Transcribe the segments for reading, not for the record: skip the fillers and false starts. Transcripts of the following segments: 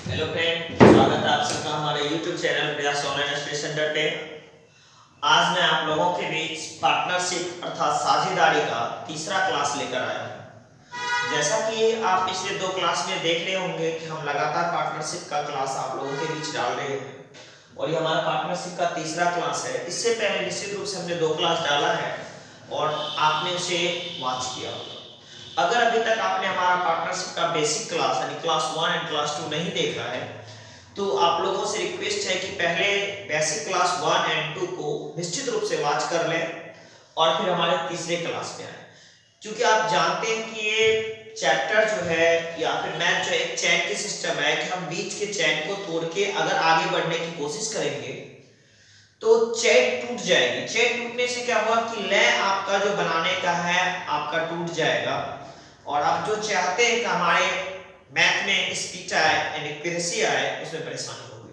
Hello friend, स्वागत है आप सबका हमारे YouTube चैनल प्रयास ऑनलाइन एजुकेशन सेंटर पे। आज मैं आप लोगों के बीच पार्टनरशिप अर्थात साझेदारी का तीसरा क्लास लेकर आया हूँ। जैसा कि आप पिछले दो क्लास में देख रहे होंगे कि हम लगातार पार्टनरशिप का क्लास आप लोगों के बीच डाल रहे हैं और ये हमारा पार्टनरशिप का तीसरा क्लास है। इससे पहले निश्चित रूप से हमने दो क्लास डाला है और आपने उसे वॉच किया होगा। अगर अभी तक आपने हमारा पार्टनरशिप का बेसिक क्लास यानी क्लास 1 एंड क्लास 2 नहीं देखा है तो आप लोगों से रिक्वेस्ट है कि पहले बेसिक क्लास 1 एंड 2 को निश्चित रूप से वॉच कर लें और फिर हमारे तीसरे क्लास में आए, क्योंकि आप जानते हैं कि ये चैप्टर जो है या फिर मैथ जो है एक चैन की सिस्टम है कि हम बीच के चैन को तोड़ के अगर आगे बढ़ने की कोशिश करेंगे तो चैन टूट जाएगी। चैन टूटने से क्या हुआ कि लय आपका जो बनाने का है आपका टूट जाएगा और आप जो चाहते हैं कि हमारे मैथ में स्पीड आए यानी एक्यूरेसी आए उसमें परेशानी होगी।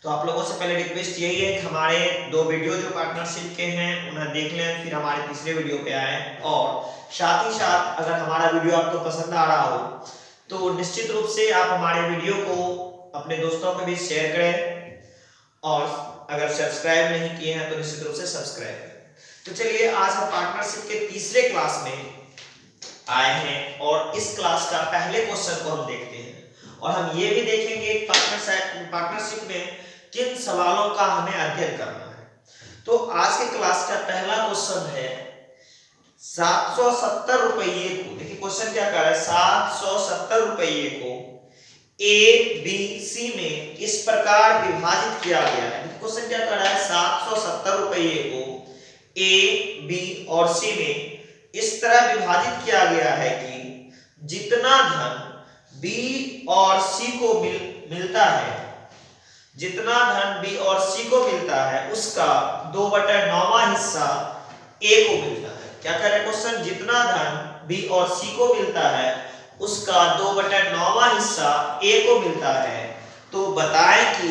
तो आप लोगों से पहले रिक्वेस्ट यही है कि हमारे दो वीडियो जो पार्टनरशिप के हैं उन्हें देख लें, फिर हमारे तीसरे वीडियो पे आए और साथ ही साथ अगर हमारा वीडियो आपको पसंद आ रहा हो तो निश्चित रूप से आप हमारे वीडियो को अपने दोस्तों के बीच शेयर करें और अगर सब्सक्राइब नहीं किए हैं तो निश्चित रूप से सब्सक्राइब करें। तो चलिए आज हम पार्टनरशिप के तीसरे क्लास में आए हैं और इस क्लास का पहले क्वेश्चन को हम देखते हैं और हम ये भी देखेंगे पार्टनरशिप में किन सवालों का हमें अध्ययन करना है। तो आज के क्लास का पहला क्वेश्चन है 770 रुपये को, देखिए क्वेश्चन क्या कर रहा है, 770 रुपये को ए बी सी में इस प्रकार विभाजित किया गया है। क्वेश्चन क्या कर रहा है, 770 रुपये को ए बी और सी में इस तरह विभाजित किया गया है कि जितना धन बी और सी को मिलता है, जितना धन बी और सी को मिलता है उसका 2/9वां हिस्सा ए को मिलता है। क्या कह रहा है क्वेश्चन, जितना धन बी और सी को मिलता है उसका 2/9वां हिस्सा ए को मिलता है। तो बताएं कि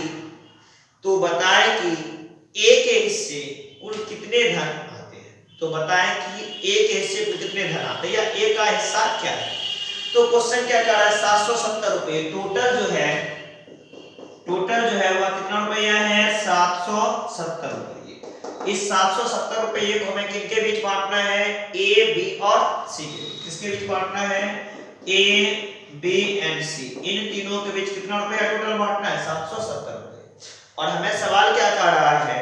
ए के हिस्से कुल कितने धन आते हैं। तो बताएं कि ए के हिस्से कुल कितने धन आते हैं या ए का हिस्सा क्या है। तो क्वेश्चन क्या कह रहा है, 770 रुपये टोटल जो है वह कितना रुपया है, 770 रुपये। इस 770 रुपये को हमें किनके बीच बांटना है, ए बी और सी के बीच। किसके बीच बांटना है, ए बी एंड सी, इन तीनों के बीच कितना रुपया टोटल बांटना है, 770 रुपये। और हमें सवाल क्या कह रहा है,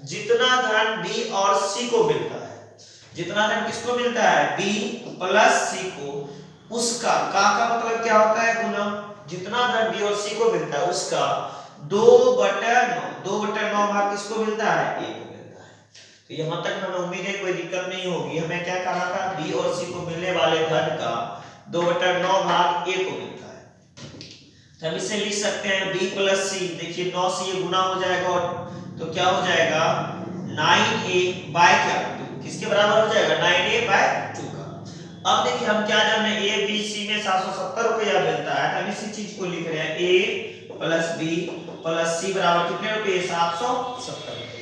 जितना धन बी और सी को मिलता है, जितना धन किसको मिलता है, बी प्लस सी को, उसका का मतलब क्या होता है, गुणा। जितना धन बी और सी को मिलता है उसका 2/9 भाग किसको मिलता है, ए को मिलता है। तो यहां तक हमें उम्मीद है कोई दिक्कत नहीं होगी। हमें क्या करना था, बी और सी को मिलने वाले धन का 2/9 भाग ए को मिलता है। तो हम इसे लिख सकते हैं बी प्लस सी, देखिए 9 से ये गुना हो जाएगा और तो क्या हो जाएगा 9a बाय क्या, किसके बराबर हो जाएगा, 9a/2 का। अब देखिए हम क्या जान रहे हैं, ए बी सी में 770 रुपया मिलता है, हम इसी चीज को लिख रहे हैं ए प्लस बी प्लस सी बराबर कितने रुपए, 770 रुपए।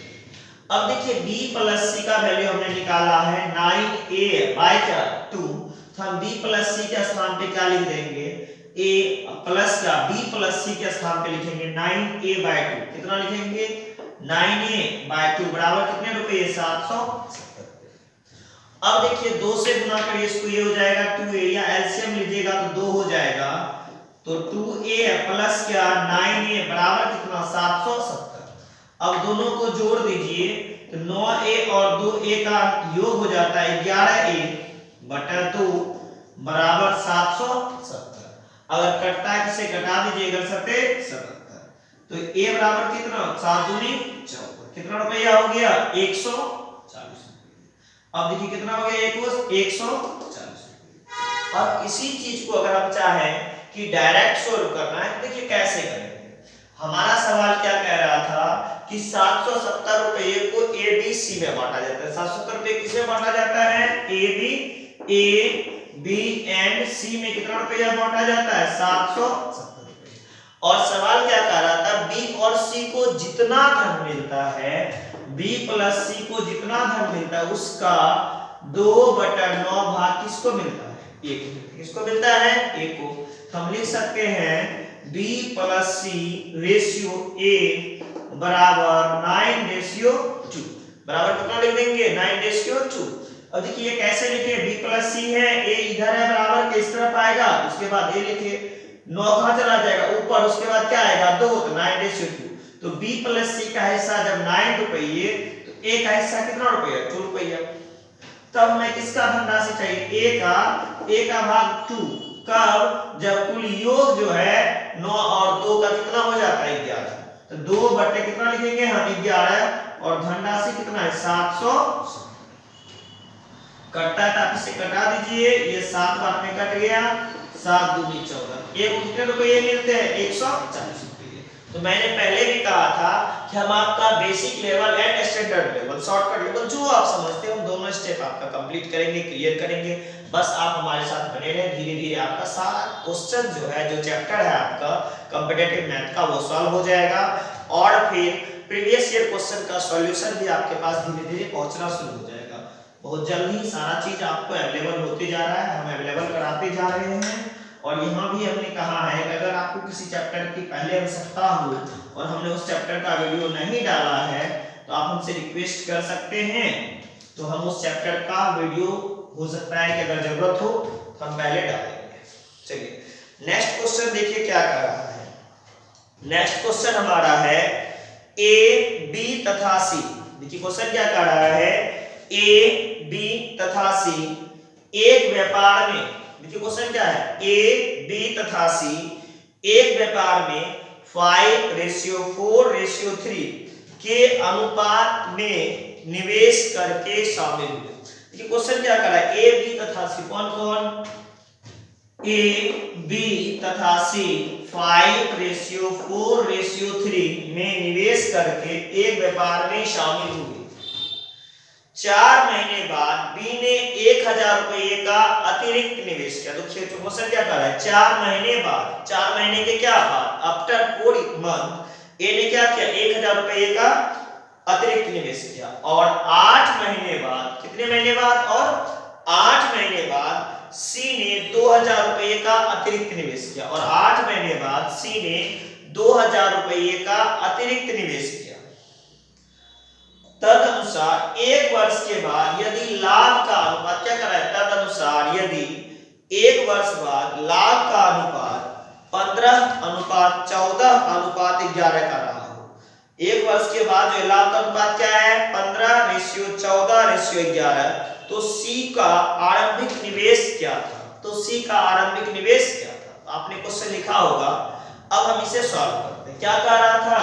अब देखिए बी प्लस सी का वैल्यू हमने निकाला है 9a/2, तो हम बी प्लस सी के स्थान पे क्या लिख देंगे, a प्लस क्या, b प्लस c के स्थान पे लिखेंगे 9a/2, कितना लिखेंगे 9a/2 बराबर कितने रुपए, 770। अब देखिए 2 से गुना करिए इसको, ये हो जाएगा 2a, या एलसीएम लीजिएगा तो 2 हो जाएगा, तो 2a प्लस क्या 9a बराबर कितना, 770। अब दोनों को जोड़ दीजिए तो 9a और 2a का योग हो जाता है 11a/2 बराबर 770। अगर कटता है किसे घटा दीजिए, अगर 77, तो a बराबर कितना, 7 दूनी 14, कितना रुपया हो गया, 140। अब देखिए कितना हो गया, 140। अब इसी चीज को अगर हम चाहें कि डायरेक्ट सोल्व करना है, देखिए कैसे करेंगे। हमारा सवाल क्या कह रहा था कि 770 रुपये को ए बी सी में बांटा जाता है। 770 रुपये किसमें बांटा जाता है, ए बी एंड सी में कितना रुपया बांटा जाता है, 770 रुपये। और सवाल क्या कह रहा था, बी और सी को जितना धन मिलता है, बी प्लस सी को जितना धन मिलता है उसका 2/9 भाग किसको मिलता है, ए को। किसको मिलता है, ए को। हम लिख सकते हैं B plus C ratio A बराबर 9:2 बराबर कितना लिख देंगे 9:2। अब देखिए ये कैसे लिखे B प्लस C है, A इधर है बराबर किस तरफ आएगा, उसके बाद A लिखे 9 कहां चला जाएगा ऊपर, उसके बाद क्या आएगा 2 तो 9:2। तो B प्लस C का हिस्सा जब 9 रुपये तो A का हिस्सा कितना रुपया 2 रुपया। तब हमें किसका धनराशि चाहिए A का भाग 2 कब, जब कुल योग जो है 9 और 2 का कितना हो जाता है 11। तो 2 बटे कितना लिखेंगे हम 11 और धनराशि कितना है 700। कटता है तो आप इसे कटा दीजिए, ये 7 बार में कट गया, 7 दूनी 14, एक कितने रुपये मिलते हैं 140 रुपये। तो मैंने पहले भी कहा था कि हम आपका basic level and standard level shortcut level जो आप समझते हैं हम दोनों स्टेप आपका कंप्लीट करेंगे, क्लियर करेंगे। बस आप हमारे साथ बने रहें, धीरे धीरे आपका सारा क्वेश्चन जो है जो चैप्टर है आपका कॉम्पिटिटिव मैथ का वो सॉल्व हो जाएगा और फिर प्रीवियस ईयर क्वेश्चन का सॉल्यूशन भी आपके पास धीरे धीरे पहुंचना शुरू हो जाएगा। बहुत जल्द ही सारा चीज आपको अवेलेबल होते जा रहा है, हम अवेलेबल कराते जा रहे हैं। और यहाँ भी हमने कहा है कि अगर आपको किसी चैप्टर की पहले आवश्यकता हो और हमने उस चैप्टर का वीडियो नहीं डाला है तो आप हमसे रिक्वेस्ट कर सकते हैं, तो हम उस चैप्टर का वीडियो हो सकता है कि अगर जरूरत हो तो हम पहले डालेंगे। चलिए नेक्स्ट क्वेश्चन देखिए क्या कर रहा है। नेक्स्ट क्वेश्चन हमारा है A, B तथा C। देखिए क्वेश्चन क्या कर रहा है, A, B तथा C एक व्यापार में, देखिए क्वेश्चन क्या है, A, B तथा C एक व्यापार में 5:4:3 के अनुपात में निवेश करके शामिल हुए। देखिए क्वेश्चन क्या कर रहा है, A, B तथा C कौन कौन, A, B तथा C 5:4:3 में निवेश करके एक व्यापार में शामिल हुए। 4 महीने बाद B ने 1000 रुपये का अतिरिक्त निवेश किया। देखिए क्वेश्चन क्या कर रहा है, 4 महीने बाद, 4 महीने के क्या बाद, आफ्टर 4 मंथ A ने क्या किया 1000 रुपये का अतिरिक्त निवेश किया। और 8 महीने बाद, कितने महीने बाद, और 8 महीने बाद C ने 2000 रुपये का अतिरिक्त निवेश किया। और 8 महीने बाद C ने 2000 रुपये का अतिरिक्त निवेश किया। तदनुसार 1 वर्ष के बाद यदि लाभ का अनुपात, क्या कर रहा है, तदनुसार यदि 1 वर्ष बाद लाभ का अनुपात 15:14:11 का रहा हो। 1 वर्ष के बाद जो लाभ का अनुपात क्या है 15:14:11, तो C का आरंभिक निवेश क्या था, तो C का आरंभिक निवेश क्या था, आपने क्वेश्चन लिखा होगा। अब हम इसे सॉल्व करते हैं। क्या कह रहा था,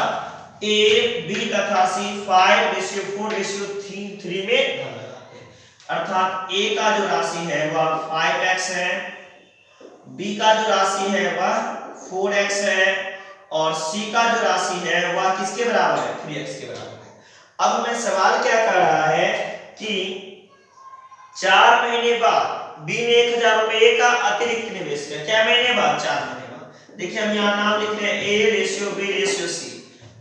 A, B तथा C 5:4:3 में धन लगाते हैं, अर्थात A का जो राशि है वह 5x है, B का जो राशि है वह 4x है और C का जो राशि है वह किसके बराबर है 3x के बराबर है। अब हमें सवाल क्या कर रहा है कि 4 महीने बाद B ने 1000 रुपये का अतिरिक्त निवेश किया। क्या महीने बाद, 4 महीने बाद। देखिए हम यहाँ नाम लिख रहे हैं A:B:C।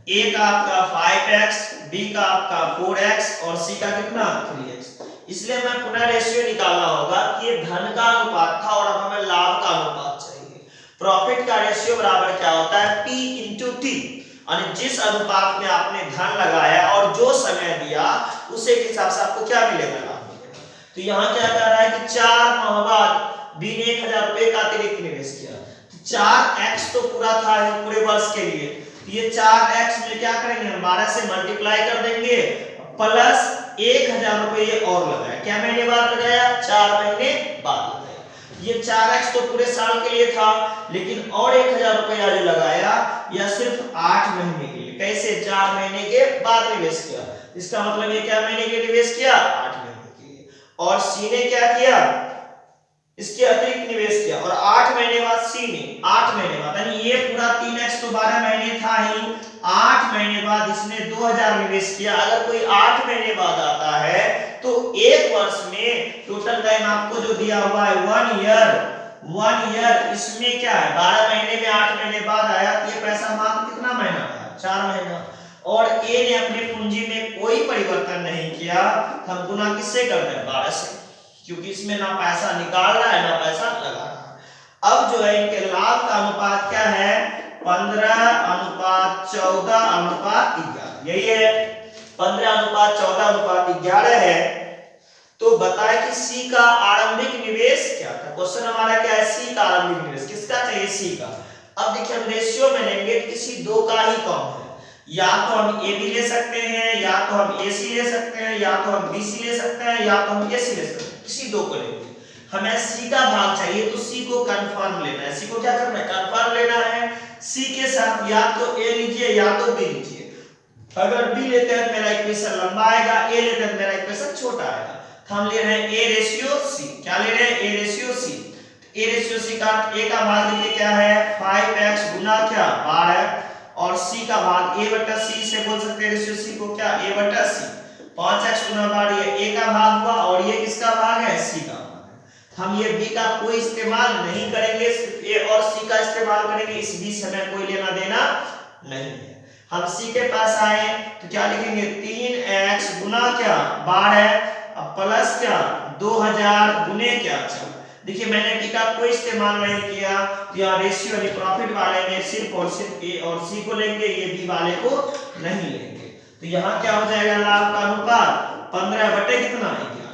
A का आपका 5x, B का आपका 4x और C का कितना 3x। इसलिए हमें पुनः रेशियो निकालना होगा कि ये धन का अनुपात था और अब हमें लाभ का अनुपात चाहिए। प्रॉफिट का रेशियो बराबर क्या होता है P into T, यानी जिस अनुपात में आपने धन लगाया और जो समय दिया उसे के हिसाब से आपको क्या मिलेगा, लाभ मिलेगा। तो यहाँ क्या कह रहा है कि 4 माह बाद B ने 1000 रुपये का अतिरिक्त निवेश किया। 4x तो पूरा था पूरे वर्ष के लिए, ये 4x में क्या करेंगे हम 12 से मल्टीप्लाई कर देंगे प्लस 1000 रुपये और लगाया। क्या महीने बाद लगाया, 4 महीने बाद लगाया। ये 4x तो पूरे साल के लिए था, लेकिन और 1000 रुपया जो लगाया यह सिर्फ 8 महीने के लिए। कैसे, 4 महीने के बाद निवेश किया, इसका मतलब ये क्या महीने के निवेश किया 8 महीने के लिए। और C ने क्या किया, इसके अतिरिक्त निवेश किया। और 8 महीने बाद C ने 8 महीने बाद, यानी ये पूरा 3x तो 12 महीने था ही, 8 महीने बाद इसने 2000 निवेश किया। अगर कोई 8 महीने बाद आता है तो 1 वर्ष में टोटल टाइम आपको जो दिया हुआ है 1 ईयर, इसमें क्या है 12 महीने में 8 महीने बाद आया तो ये पैसा मांग कितना महीना आया 4 महीना। और A ने अपने पूंजी में कोई परिवर्तन नहीं किया, हम गुना किससे करते हैं 12 से, क्योंकि इसमें ना पैसा निकाल रहा है ना पैसा लगा रहा है। अब जो है इनके लाभ का अनुपात क्या है 15:14:11, यही है 15:14:11 है। तो बताए कि सी का आरंभिक निवेश क्या था। क्वेश्चन हमारा क्या है, सी का आरंभिक निवेश किसका चाहिए, सी का। अब देखिए हम रेशियो में लेंगे किसी दो का ही कम है, या तो हम ए बी ले सकते हैं, या तो हम ए सी ले सकते हैं, या तो हम बी सी ले सकते हैं, या तो हम ए सी ले सकते हैं, किसी दो को लेंगे। हमें सी का भाग चाहिए तो सी को कंफर्म लेना है। सी को क्या करना है, कंफर्म लेना है। सी के साथ या तो ए लीजिए या तो बी लीजिए। अगर बी लेते हैं तो मेरा इक्वेशन लंबा आएगा, ए लेते हैं तो मेरा इक्वेशन छोटा आएगा। तो हम ले रहे हैं ए रेशियो सी। क्या ले रहे हैं, ए रेशियो सी। ए रेशियो सी का ए का भाग देखिए क्या है, 5x गुना क्या 12, और सी का भाग a बटा c से बोल सकते हैं रेशियो सी को क्या, a बटा c। 5x गुना 12 ये a का भाग हुआ, और ये किसका भाग है, c का भाग है। हम ये b का कोई इस्तेमाल नहीं करेंगे, सिर्फ a और c का इस्तेमाल करेंगे। इस b से हमें कोई लेना देना नहीं है। हम c के पास आए तो क्या लिखेंगे, 3x गुना क्या 12 प्लस क्या 2000 गुने क्या 4। देखिए मैंने b का कोई इस्तेमाल नहीं किया, तो यहाँ रेशियो यानी प्रॉफिट वाले में सिर्फ और सिर्फ a और c को लेंगे, ये b वाले को नहीं लेंगे। तो यहाँ क्या हो जाएगा, लाभ का अनुपात 15 बटे कितना 11।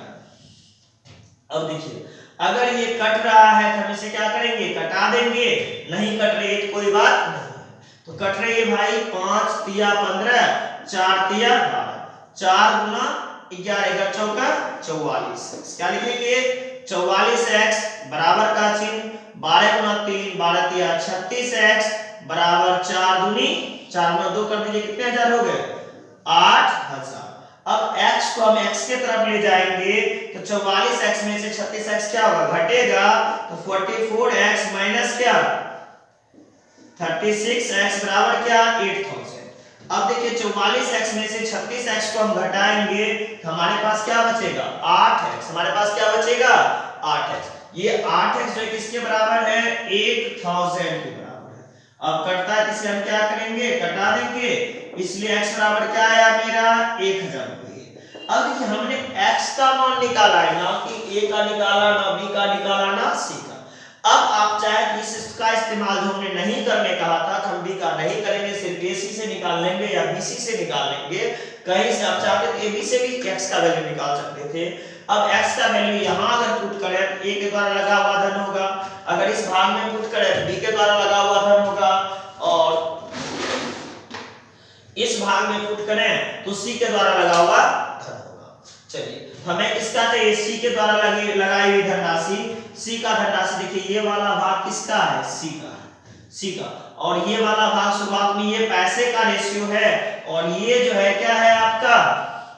अब देखिए अगर ये कट रहा है तो हम इसे क्या करेंगे, कटा देंगे। नहीं कट रही है तो कोई बात नहीं है। तो कट रही है भाई, 5 तिया 15, 4 तिया 12, 4 गुना 11 चौका 44। क्या लिखेंगे, 44x बराबर का चिन्ह 12 गुना 3, 12 तिया 36x बराबर 4 दूनी 4 गुना 2 कर दीजिए, कितने हजार हो गए, 8000। अब x को हम x के तरफ ले जाएंगे तो 44x में से 36x क्या होगा, घटेगा। तो 44x माइनस क्या 36x बराबर क्या 8000। अब देखिए 44x में से 36x को हम घटाएंगे तो हमारे पास क्या बचेगा 8x। हमारे पास क्या बचेगा 8x। ये 8x जो किसके बराबर है, 1000 के बराबर है। अब कटता है इसे हम क्या करेंगे, कटा देंगे, इसलिए x बराबर क्या आया मेरा 1000 रुपये। अब देखिए हमने x का मान निकाला है, ना कि a का निकाला, ना b का निकाला, ना c का। अब आप चाहे कि इसका इस्तेमाल जो हमने नहीं करने कहा था, हम b का नहीं करेंगे, सिर्फ ac से निकाल लेंगे या bc से निकाल लेंगे। कहीं से आप चाहते तो ab से भी x का वैल्यू निकाल सकते थे। अब x का वैल्यू यहां अगर पुट करें तो a के द्वारा लगा हुआ धन होगा, अगर इस भाग में पुट करें तो b के द्वारा लगा हुआ धन होगा, और इस भाग में पुट करें तो c के द्वारा लगा हुआ धन होगा। चलिए हमें किसका चाहिए, c के द्वारा लगाई हुई धनराशि। c का धनराशि देखिए ये वाला भाग किसका है, c का, और ये वाला भाग शुरुआत में ये पैसे का रेशियो है, और ये जो है क्या है आपका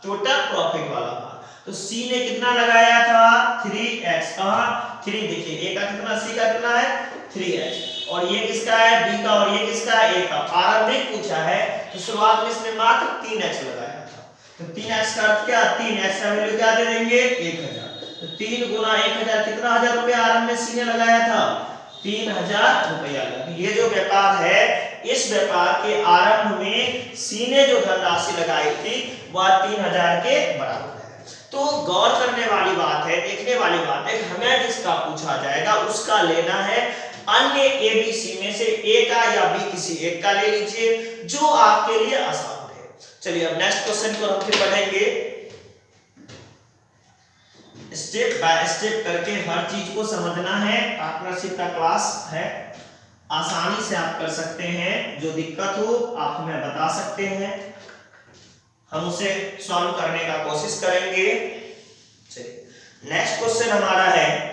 टोटल प्रॉफिट वाला भाग। तो c ने कितना लगाया था 3x, कहां 3, देखिए a का कितना, c का कितना है 3x, और ये किसका है b का, और ये किसका है a का। आरंभिक पूछा है तो शुरुआत में इसने मात्र 3x लगाया था। तो 3x का अर्थ क्या, 3x का वैल्यू क्या दे देंगे 1000। तो 3 गुना 1000 कितना हजार रुपया आरंभ में c ने लगाया था 3000 रुपया। ये जो व्यापार है, इस व्यापार के आरंभ में सी ने जो धनराशि लगाई थी वह 3000 के बराबर है। तो गौर करने वाली बात है, देखने वाली बात है, हमें जिसका पूछा जाएगा उसका लेना है। अन्य ए बी सी में से ए का या बी किसी एक का ले लीजिए जो आपके लिए आसान है। चलिए अब नेक्स्ट क्वेश्चन को हम फिर पढ़ेंगे, स्टेप बाय स्टेप करके हर चीज को समझना है। पार्टनरशिप का क्लास है, आसानी से आप कर सकते हैं। जो दिक्कत हो आप हमें बता सकते हैं, हम उसे सॉल्व करने का कोशिश करेंगे। चलिए नेक्स्ट क्वेश्चन हमारा है,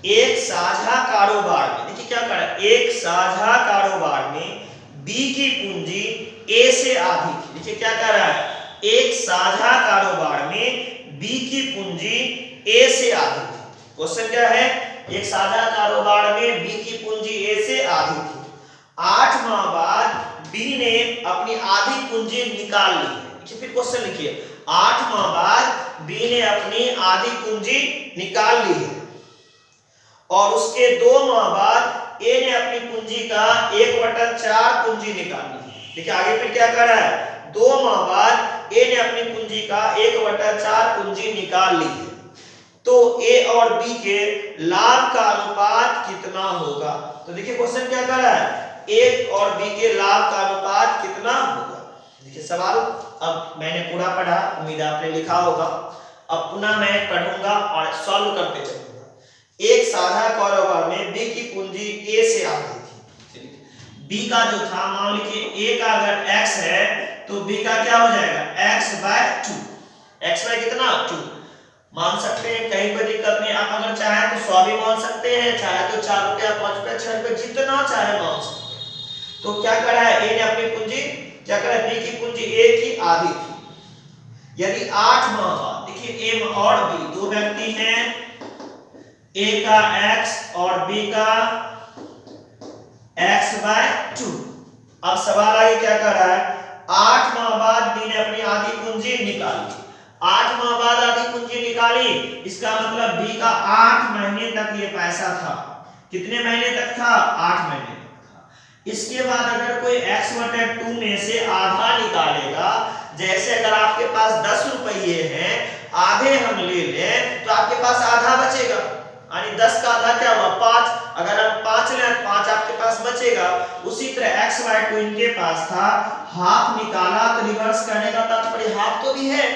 एक साझा कारोबार में, देखिए क्या कर रहा है, एक साझा कारोबार में बी की पूंजी ए से आधी थी। देखिए क्या कर रहा है, एक साझा कारोबार में बी की पूंजी ए से आधी थी। क्वेश्चन क्या है, एक साझा कारोबार में बी की पूंजी ए से आधी थी। 8 माह बाद बी ने अपनी आधी पूंजी निकाल ली है। देखिए फिर क्वेश्चन लिखिए, 8 माह बाद बी ने अपनी आधी पूंजी निकाल ली है, और उसके 2 माह बाद ए ने अपनी पूंजी का 1/4 पूंजी निकाल ली। देखिए आगे फिर क्या कर रहा है, 2 माह बाद ए ने अपनी पूंजी का 1/4 पूंजी निकाल ली है। तो ए और बी के लाभ का अनुपात कितना होगा। तो देखिए क्वेश्चन क्या कर रहा है, ए और बी के लाभ का अनुपात कितना होगा। देखिए सवाल अब मैंने पूरा पढ़ा, उम्मीद आपने लिखा होगा। अब पुनः मैं पढ़ूंगा और सॉल्व करते चलूंगा। एक साझा कारोबार में बी की पूंजी ए से आधी थी। बी का जो था, मान लीजिए ए का अगर x है तो बी का क्या हो जाएगा, x/2। x कितना 2 मान सकते हैं, कहीं कोई दिक्कत नहीं। आप अगर चाहे तो 100 भी मान सकते हैं, चाहे तो 4 रुपया 5 रुपया 6 रुपया जितना चाहे मान सकते हैं। तो क्या करा है ए ने अपनी पूंजी, क्या करा, बी की पूंजी ए की आधी थी। यदि 8 माह बाद, देखिए ए और बी दो व्यक्ति हैं, ए का x और बी का x/2। अब सवाल आगे क्या कर रहा है, 8 माह बाद बी ने अपनी आधी पूंजी निकाली। 8 माह बाद आधी पूंजी निकाली, इसका मतलब बी का 8 महीने तक ये पैसा था। कितने महीने तक था, 8 महीने तक था। इसके बाद अगर कोई x/2 में से आधा निकालेगा, जैसे अगर आपके पास 10 रुपये हैं, आधे हम ले लें तो आपके पास आधा बचेगा, यानी 10 का आधा क्या हुआ 5। अगर हम 5 लें, 5 आपके पास बचेगा। उसी तरह x/2 इनके पास था, हाफ निकाला तो रिवर्स करने का तात्पर्य हाफ तो भी है।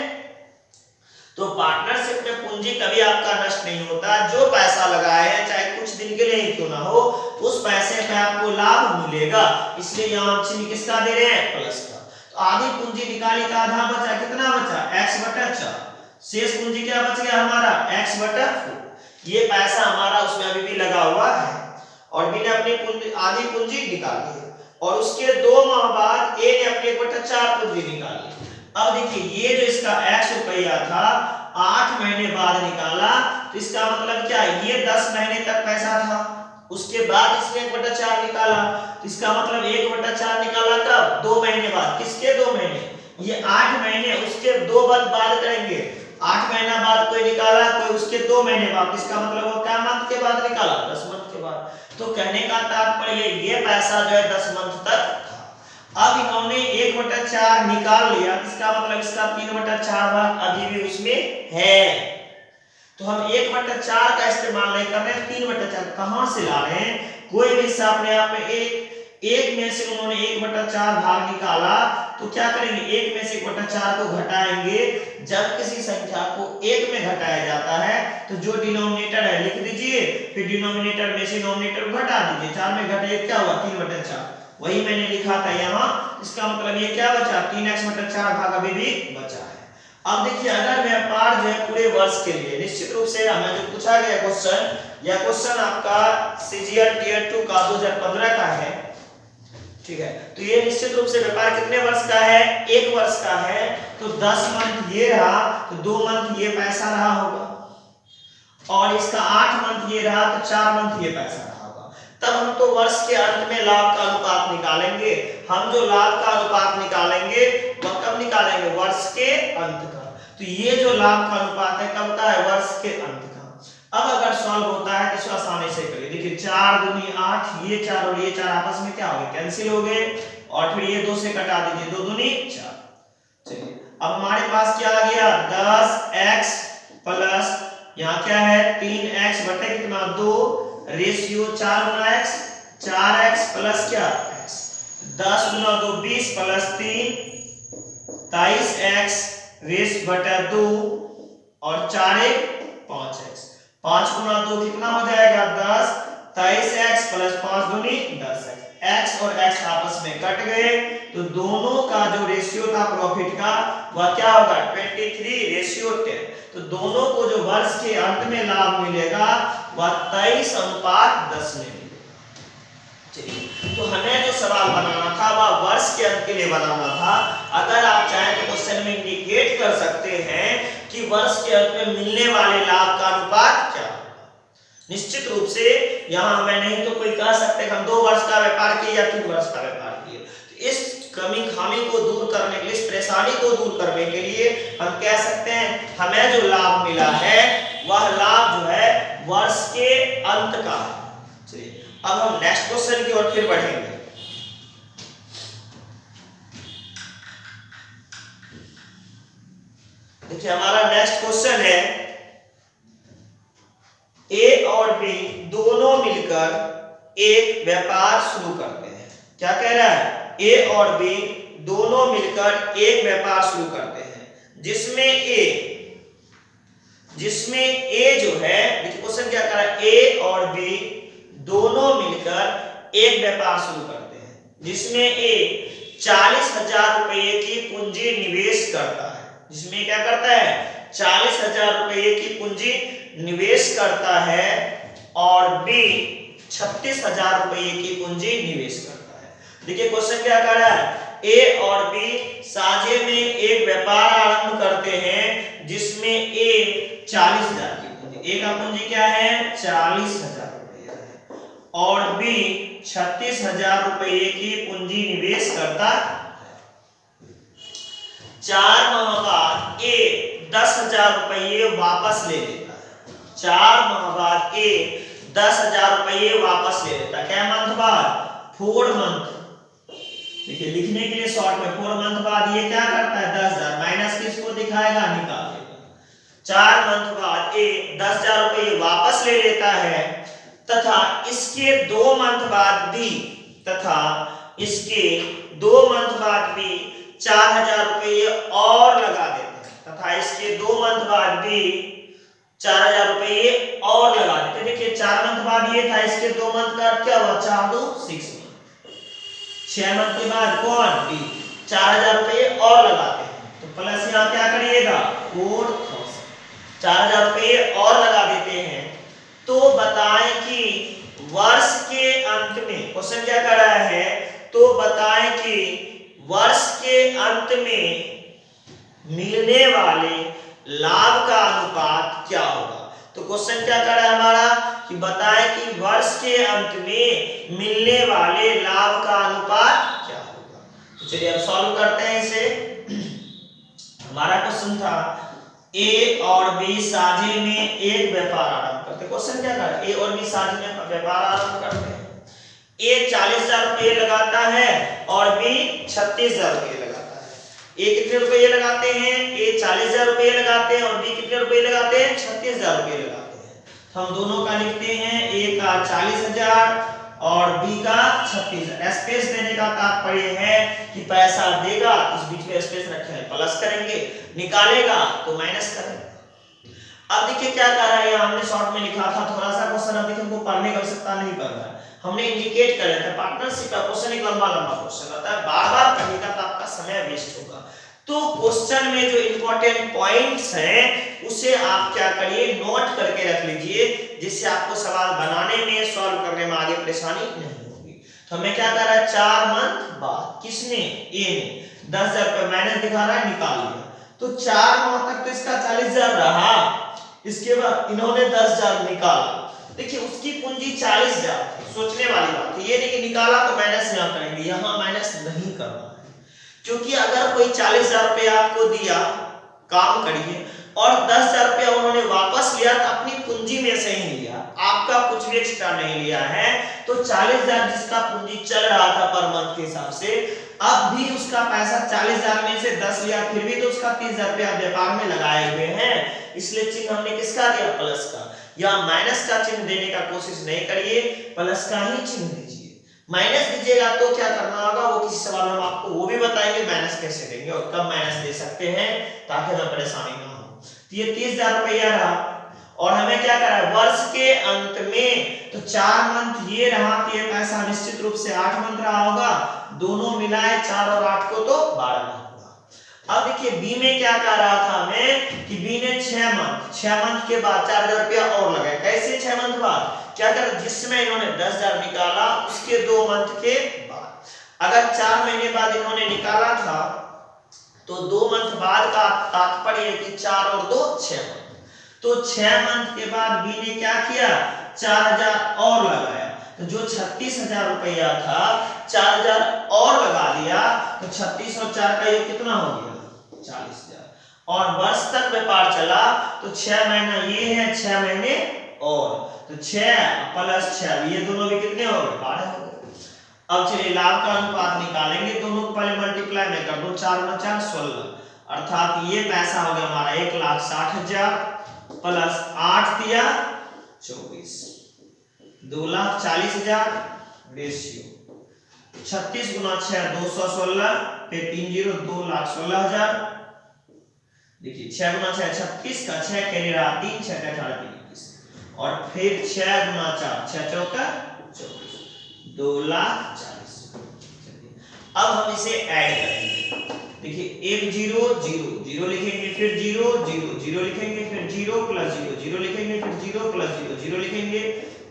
तो पार्टनरशिप में पूंजी कभी आपका नष्ट नहीं होता। जो पैसा लगाए हैं, चाहे कुछ दिन के लिए ही क्यों ना हो, उस पैसे पे आपको लाभ मिलेगा। इसलिए यहाँ हम चिन्ह किसका दे रहे हैं, प्लस का। तो आधी पूंजी निकाली का आधा बचा, कितना बचा, x/4। शेष पूंजी क्या बच गया हमारा, x/4। ये पैसा हमारा उसमें अभी भी लगा हुआ है और बी ने अपनी आधी पूंजी निकाली है। और उसके 2 माह बाद ए ने अपनी 1/4 पूंजी निकाली। अब देखिए ये जो इसका x रुपया था, 8 महीने बाद निकाला, तो इसका मतलब क्या है, ये 10 महीने तक पैसा था। उसके बाद इसने 1/4 निकाला, तो इसका मतलब 1/4 निकाला कब, 2 महीने बाद। किसके 2 महीने, ये 8 महीने, उसके 2 बाद करेंगे। 8 महीना बाद कोई निकाला, कोई उसके 2 महीने बाद, इसका मतलब वो क्या मंथ के बाद निकाला, 10 मंथ के बाद। तो कहने का तात्पर्य ये पैसा जो है 10 मंथ तक था। अब इन्होंने 1/4 निकाल लिया, इसका मतलब इसका 3/4 भाग अभी भी उसमें है। तो हम 1/4 का इस्तेमाल नहीं कर रहे, 3/4 कहां से ला रहे हैं, कोई भी हिस्सा अपने आप में एक में से उन्होंने 1/4 भाग निकाला, तो क्या करेंगे, 1 में से 1/4 को घटाएंगे। जब किसी संख्या को 1 में घटाया जाता है तो जो डिनोमिनेटर है लिख दीजिए, फिर डिनोमिनेटर में से डिनोमिनेटर को घटा दीजिए। 4 में घटाइए क्या हुआ, 3/4। वही मैंने लिखा था यहाँ। इसका मतलब ये क्या बचा, 3x/4 भाग अभी भी बचा है। अब देखिए अगर व्यापार जो है पूरे वर्ष के लिए, निश्चित रूप से हमें जो पूछा गया क्वेश्चन, यह क्वेश्चन आपका सीजीएल टियर 2 का 2015 का है, ठीक है। तो ये निश्चित रूप से व्यापार कितने वर्ष का है, 1 वर्ष का है। तो 10 मंथ ये रहा, तो 2 मंथ ये पैसा रहा होगा, और इसका 8 मंथ ये रहा, तो 4 मंथ ये पैसा रहा होगा। तब हम तो वर्ष के अंत में लाभ का अनुपात निकालेंगे। हम जो लाभ का अनुपात निकालेंगे वह कब निकालेंगे, वर्ष के अंत का। तो ये जो लाभ का अनुपात है कब का है, वर्ष के अंत का। अब अगर सॉल्व होता है तो इसको आसानी से करिए। देखिए 4 दूनी 8, ये 4 और ये 4 आपस में क्या हो गए, कैंसिल हो गए, और फिर ये 2 से कटा दीजिए, 2 दूनी 4। चलिए अब हमारे पास क्या आ गया, 10x प्लस यहाँ क्या है 3x बटे कितना 2, रेशियो 4 गुना x, 4x प्लस क्या x, 10 गुना 2 20 प्लस 3 23x रेस बटा 2, और 4 1 5x, 5 गुना 2 कितना हो जाएगा 10, 23x प्लस 5 दूनी 10x। x और x आपस में कट गए, तो दोनों का जो रेशियो था प्रॉफिट का वह क्या होगा 23:10। तो दोनों को जो वर्ष के अंत में लाभ मिलेगा वह 23:10 में मिलेगा। चलिए तो हमें जो सवाल बनाना था वह वर्ष के अंत के लिए बनाना था। अगर आप चाहें तो क्वेश्चन में इंडिकेट कर सकते हैं कि वर्ष के अंत में मिलने वाले लाभ का अनुपात क्या होगा। निश्चित रूप से यहाँ हमें नहीं तो कोई कह सकते हम 2 वर्ष का व्यापार किए या 3 वर्ष का व्यापार किए। तो इस कमी खामी को दूर करने के लिए, इस परेशानी को दूर करने के लिए हम कह सकते हैं हमें जो लाभ मिला है वह लाभ जो है वर्ष के अंत का। चलिए अब हम नेक्स्ट क्वेश्चन की ओर फिर बढ़ेंगे। देखिए हमारा नेक्स्ट क्वेश्चन है, ए और बी दोनों मिलकर एक व्यापार शुरू करते हैं। क्या कह रहा है, ए और बी दोनों मिलकर एक व्यापार शुरू करते हैं जिसमें ए जो है, देखिए क्वेश्चन क्या कर रहा है, ए और बी दोनों मिलकर एक व्यापार शुरू करते हैं जिसमें ए 40,000 रुपये की पूंजी निवेश करता है, जिसमें क्या करता है, 40,000 रुपये की पूंजी निवेश करता है और बी 36,000 रुपये की पूंजी निवेश करता है। देखिए क्वेश्चन क्या कर रहा है, ए और बी साझे में एक व्यापार आरंभ करते हैं जिसमें ए 40,000 की पूंजी, ए का पूंजी क्या है, 40,000 रुपया है और बी 36,000 रुपये की पूंजी निवेश करता है। 4 माह बाद ए 10,000 रुपये वापस ले लेता है, 4 माह बाद ए 10,000 रुपये वापस ले लेता है। क्या मंथ बाद, 4 मंथ, देखिए लिखने के लिए शॉर्ट में 4 मंथ बाद ये क्या करता है, 10,000 माइनस किसको दिखाएगा, निकाल देगा। 4 मंथ बाद ए 10,000 रुपये वापस ले लेता है तथा इसके 2 मंथ बाद बी 4,000 रुपये और लगा देता है तथा इसके 2 मंथ बाद भी 4,000 रुपये और लगा देते हैं। देखिए 4 मंथ बाद ये था, इसके 2 मंथ का क्या हुआ, 4 2 6 मंथ, 6 मंथ के बाद कौन, बी 4,000 रुपये और लगाते हैं तो प्लस यहाँ क्या करिएगा 4,000, 4,000 रुपये और लगा देते हैं। तो बताएं कि वर्ष के अंत में, क्वेश्चन क्या कर रहा है, तो बताएं कि वर्ष के अंत में मिलने वाले लाभ का अनुपात क्या होगा। तो क्वेश्चन क्या कर रहा है हमारा कि बताएं कि वर्ष के अंत में मिलने वाले लाभ का अनुपात क्या होगा। तो चलिए अब सॉल्व करते हैं इसे। हमारा क्वेश्चन था ए और बी साझे में एक व्यापार आरंभ करते। क्वेश्चन क्या कर, ए और बी साझे में व्यापार आरंभ करते हैं। ए 40,000 रुपये लगाता है और बी 36,000 रुपये लगाता है। ए कितने रुपये लगाते हैं, ए 40,000 रुपये लगाते हैं और बी कितने रुपये लगाते हैं, 36,000 रुपये लगाते हैं। तो हम दोनों का लिखते हैं, ए का 40,000 और बी का 36,000। स्पेस देने का तात्पर्य है कि पैसा देगा, इस बीच में स्पेस रखे हैं, प्लस करेंगे, निकालेगा तो माइनस करेंगे। अब देखिए क्या कर रहा है, हमने शॉर्ट में लिखा था थोड़ा सा क्वेश्चन, अब देखिए हमको पढ़ने की आवश्यकता नहीं पड़ रहा है, हमने इंडिकेट कर रहे थे। पार्टनरशिप का क्वेश्चन एक लंबा क्वेश्चन रहता है, बार-बार पढ़ेगा तो आपका समय वेस्ट होगा। तो क्वेश्चन में जो इंपॉर्टेंट पॉइंट्स हैं उसे आप क्या करिए, नोट करके रख लीजिए, जिससे आपको सवाल बनाने में, सॉल्व करने में आगे परेशानी नहीं होगी। तो हमें क्या कर रहा है, 4 मंथ बाद, किसने, ए ने 10,000 रुपये माइनस दिखा रहा है, निकाल लिया। तो 4 माह तक तो इसका 40,000 रहा, इसके बाद इन्होंने 10,000 निकाला। देखिए उसकी पूंजी 40,000 थी, सोचने वाली बात है, ये देखिए निकाला तो माइनस यहाँ करेंगे, यहाँ माइनस नहीं करना है, क्योंकि अगर कोई 40,000 रुपये आपको दिया, काम करिए, और 10,000 रुपया उन्होंने वापस लिया तो अपनी पूंजी में से ही लिया, आपका कुछ भी एक्स्ट्रा नहीं लिया है। तो 40,000 जिसका पूंजी चल रहा था पर मंथ के हिसाब से, अब भी उसका पैसा 40,000 में से 10 लिया, फिर भी तो उसका 30,000 रुपया व्यापार में लगाए हुए हैं, इसलिए चिन्ह हमने किसका दिया, प्लस का। या माइनस का चिन्ह देने का कोशिश नहीं करिए, प्लस का ही चिन्ह दीजिए। माइनस दीजिएगा तो क्या करना होगा, वो किसी सवाल में हम आपको वो भी बताएंगे माइनस कैसे देंगे और कब माइनस दे सकते हैं, ताकि हमें परेशानी ना हो। तो ये 30,000 रुपया रहा, और हमें क्या करना है, वर्ष के अंत में तो 4 मंथ ये रहा, तो ये पैसा निश्चित रूप से 8 मंथ रहा होगा, दोनों मिलाए 4 और 8 को तो 12 मंथ। अब देखिए बी में क्या कह रहा था हमें कि बी ने 6 मंथ के बाद 4,000 रुपया और लगाया। कैसे 6 मंथ बाद, क्या कर, जिसमें इन्होंने 10,000 निकाला उसके 2 मंथ के बाद, अगर 4 महीने बाद इन्होंने निकाला था तो 2 मंथ बाद का तात्पर्य है कि 4 और 2 6 मंथ। तो 6 मंथ के बाद बी ने क्या किया, 4,000 और लगाया, तो जो 36,000 रुपया था 4,000 और लगा दिया, तो 36 और 4 का योग कितना हो गया, 40,000। और वर्ष तक व्यापार चला तो 6 महीना ये है, 6 महीने और, तो 6 प्लस 6, ये दोनों भी कितने हो गए, 12 हो गए। अब चलिए लाभ का अनुपात निकालेंगे, दोनों को पहले मल्टीप्लाई में कर दो, 4 में 4 16, अर्थात ये पैसा हो गया हमारा 1,60,000 प्लस 8 दिया 24, 2,40,000 रेशियो 36 गुना 6 216, फिर 3 जीरो 2,16,000। देखिए 6 गुना 6 36 का 6 कैरी रहा 3 6 का 18 3 21, और फिर 6 गुना 4 6 चौका 24, 2,40,000। अब हम इसे ऐड करेंगे। देखिए 1 जीरो जीरो जीरो लिखेंगे, फिर जीरो जीरो जीरो लिखेंगे, फिर जीरो प्लस जीरो जीरो लिखेंगे, फिर जीरो प्लस जीरो जीरो लिखेंगे,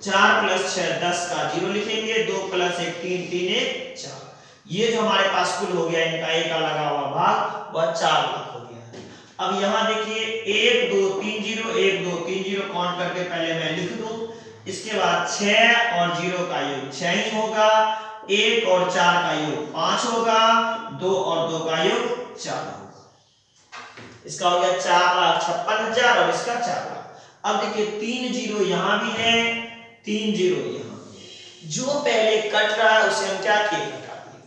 4 प्लस 6 10 का जीरो लिखेंगे, 2 प्लस 1 3 3 1 4। ये जो हमारे पास कुल हो गया इनका एक का लगा हुआ भाग वह 4 लाख हो गया है। अब यहाँ देखिए 1 2 3 जीरो 1 2 3 जीरो काउंट करके पहले मैं लिख दूं, इसके बाद 6 और 0 का योग 6 ही होगा, 1 और 4 का योग 5 होगा, 2 और 2 का योग 4 होगा। इसका हो गया 4,56,000 और इसका 4 लाख। अब देखिए 3 जीरो यहाँ भी है, 3 जीरो यहाँ भी, जो पहले कट रहा है उसे हम क्या किए घटा दिए।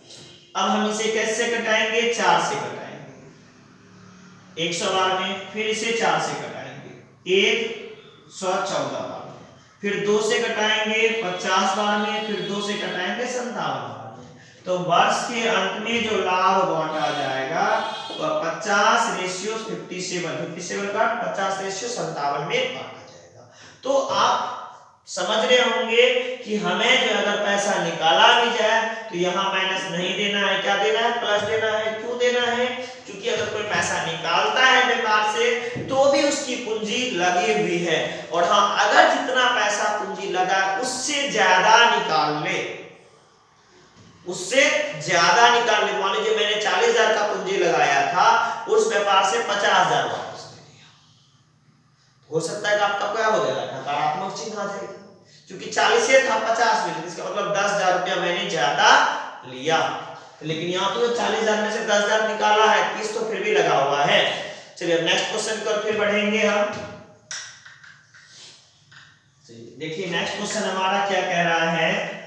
अब हम इसे कैसे घटाएंगे, 4 से घटाएंगे 112 में, फिर इसे 4 से घटाएंगे 114 बार में, फिर 2 से घटाएंगे 50 बार में, फिर 2 से घटाएंगे 57 बार में। तो वर्ष के अंत में जो लाभ बांटा जाएगा वह 50:57 का 50:57 में बांटा जाएगा। तो आप समझ रहे होंगे कि हमें जो अगर पैसा निकाला भी जाए तो यहाँ माइनस नहीं देना है, क्या देना है, प्लस देना है। क्यों देना है, क्योंकि अगर कोई पैसा निकालता है व्यापार से तो भी उसकी पूंजी लगी हुई है, और हाँ अगर जितना पैसा पूंजी लगा उससे ज्यादा निकाल ले, उससे ज्यादा निकाल ले, मान लीजिए मैंने 40,000 का पूंजी लगाया था, उस व्यापार से 50,000 वापस दे दिया, हो सकता है कि आपका क्या हो जाएगा, नकारात्मक चिन्ह आ जाएगा, क्योंकि 40 से था 50 में, इसका मतलब 10,000 रुपया मैंने ज्यादा लिया। लेकिन यहाँ तो 40,000 में से 10,000 निकाला है, 30 तो फिर भी लगा हुआ है। चलिए अब नेक्स्ट क्वेश्चन पर फिर बढ़ेंगे हम। देखिए नेक्स्ट क्वेश्चन हमारा क्या कह रहा है।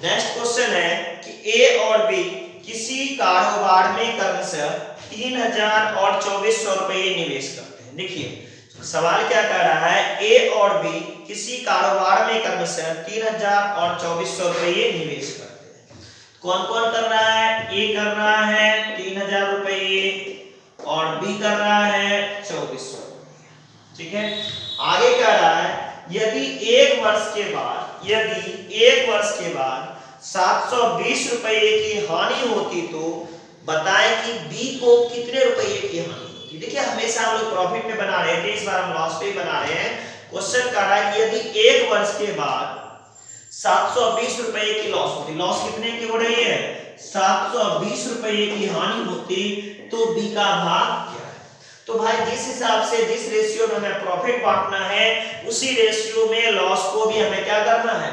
नेक्स्ट क्वेश्चन है कि ए और बी किसी कारोबार में क्रमशः 3,000 और 2,400 रुपए निवेश करते हैं। देखिए सवाल क्या कह रहा है, ए और बी किसी कारोबार में क्रमशः 3,000 और 2,400 रुपए निवेश करते हैं। कौन कौन कर रहा है, ए कर रहा है 3,000 रुपए और बी कर रहा है 2,400 रुपए। ठीक है, आगे कह रहा है यदि एक वर्ष के बाद 720 रुपए की हानि होती तो बताएं कि बी को कितने रुपए की हानि। देखिए हमेशा हम लोग प्रॉफिट में बना रहे थे, इस बार हम लॉस पे बना रहे हैं। क्वेश्चन कर रहा है कि यदि एक वर्ष के बाद 720 रुपए की लॉस होती, लॉस कितने की हो रही है, 720 रुपए की हानि होती, तो बी का भाग क्या है। तो भाई जिस हिसाब से जिस रेशियो में हमें प्रॉफिट बांटना है उसी रेशियो में लॉस को भी हमें क्या करना है।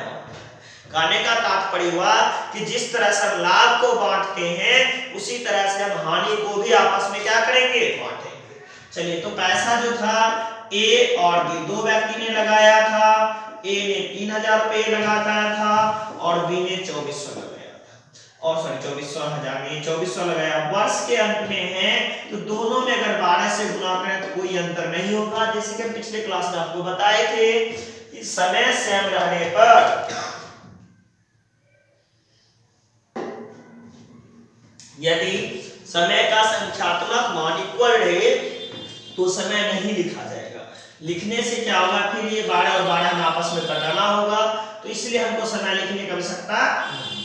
कहने का तात्पर्य हुआ कि जिस तरह से हम लाभ को बांटते हैं उसी तरह से हम हानि को भी आपस में क्या करेंगे, बांटेंगे। चलिए तो पैसा जो था ए और बी दो व्यक्ति ने लगाया था, ए ने 3,000 रुपए लगाया था और बी ने 2,400 लगाया था, और सॉरी 2,400 ने 2,400 लगाया। वर्ष के अंत में है तो दोनों में अगर 12 से गुना करें तो कोई अंतर नहीं होगा। जैसे कि पिछले क्लास में आपको बताए थे कि समय सेम रहने पर यदि समय का संख्यात्मक मान इक्वल रहे तो समय नहीं लिखा जाएगा। लिखने से क्या होगा, फिर ये 12 और 12 में आपस में कटाना होगा, तो इसलिए हमको समय लिखने की आवश्यकता नहीं।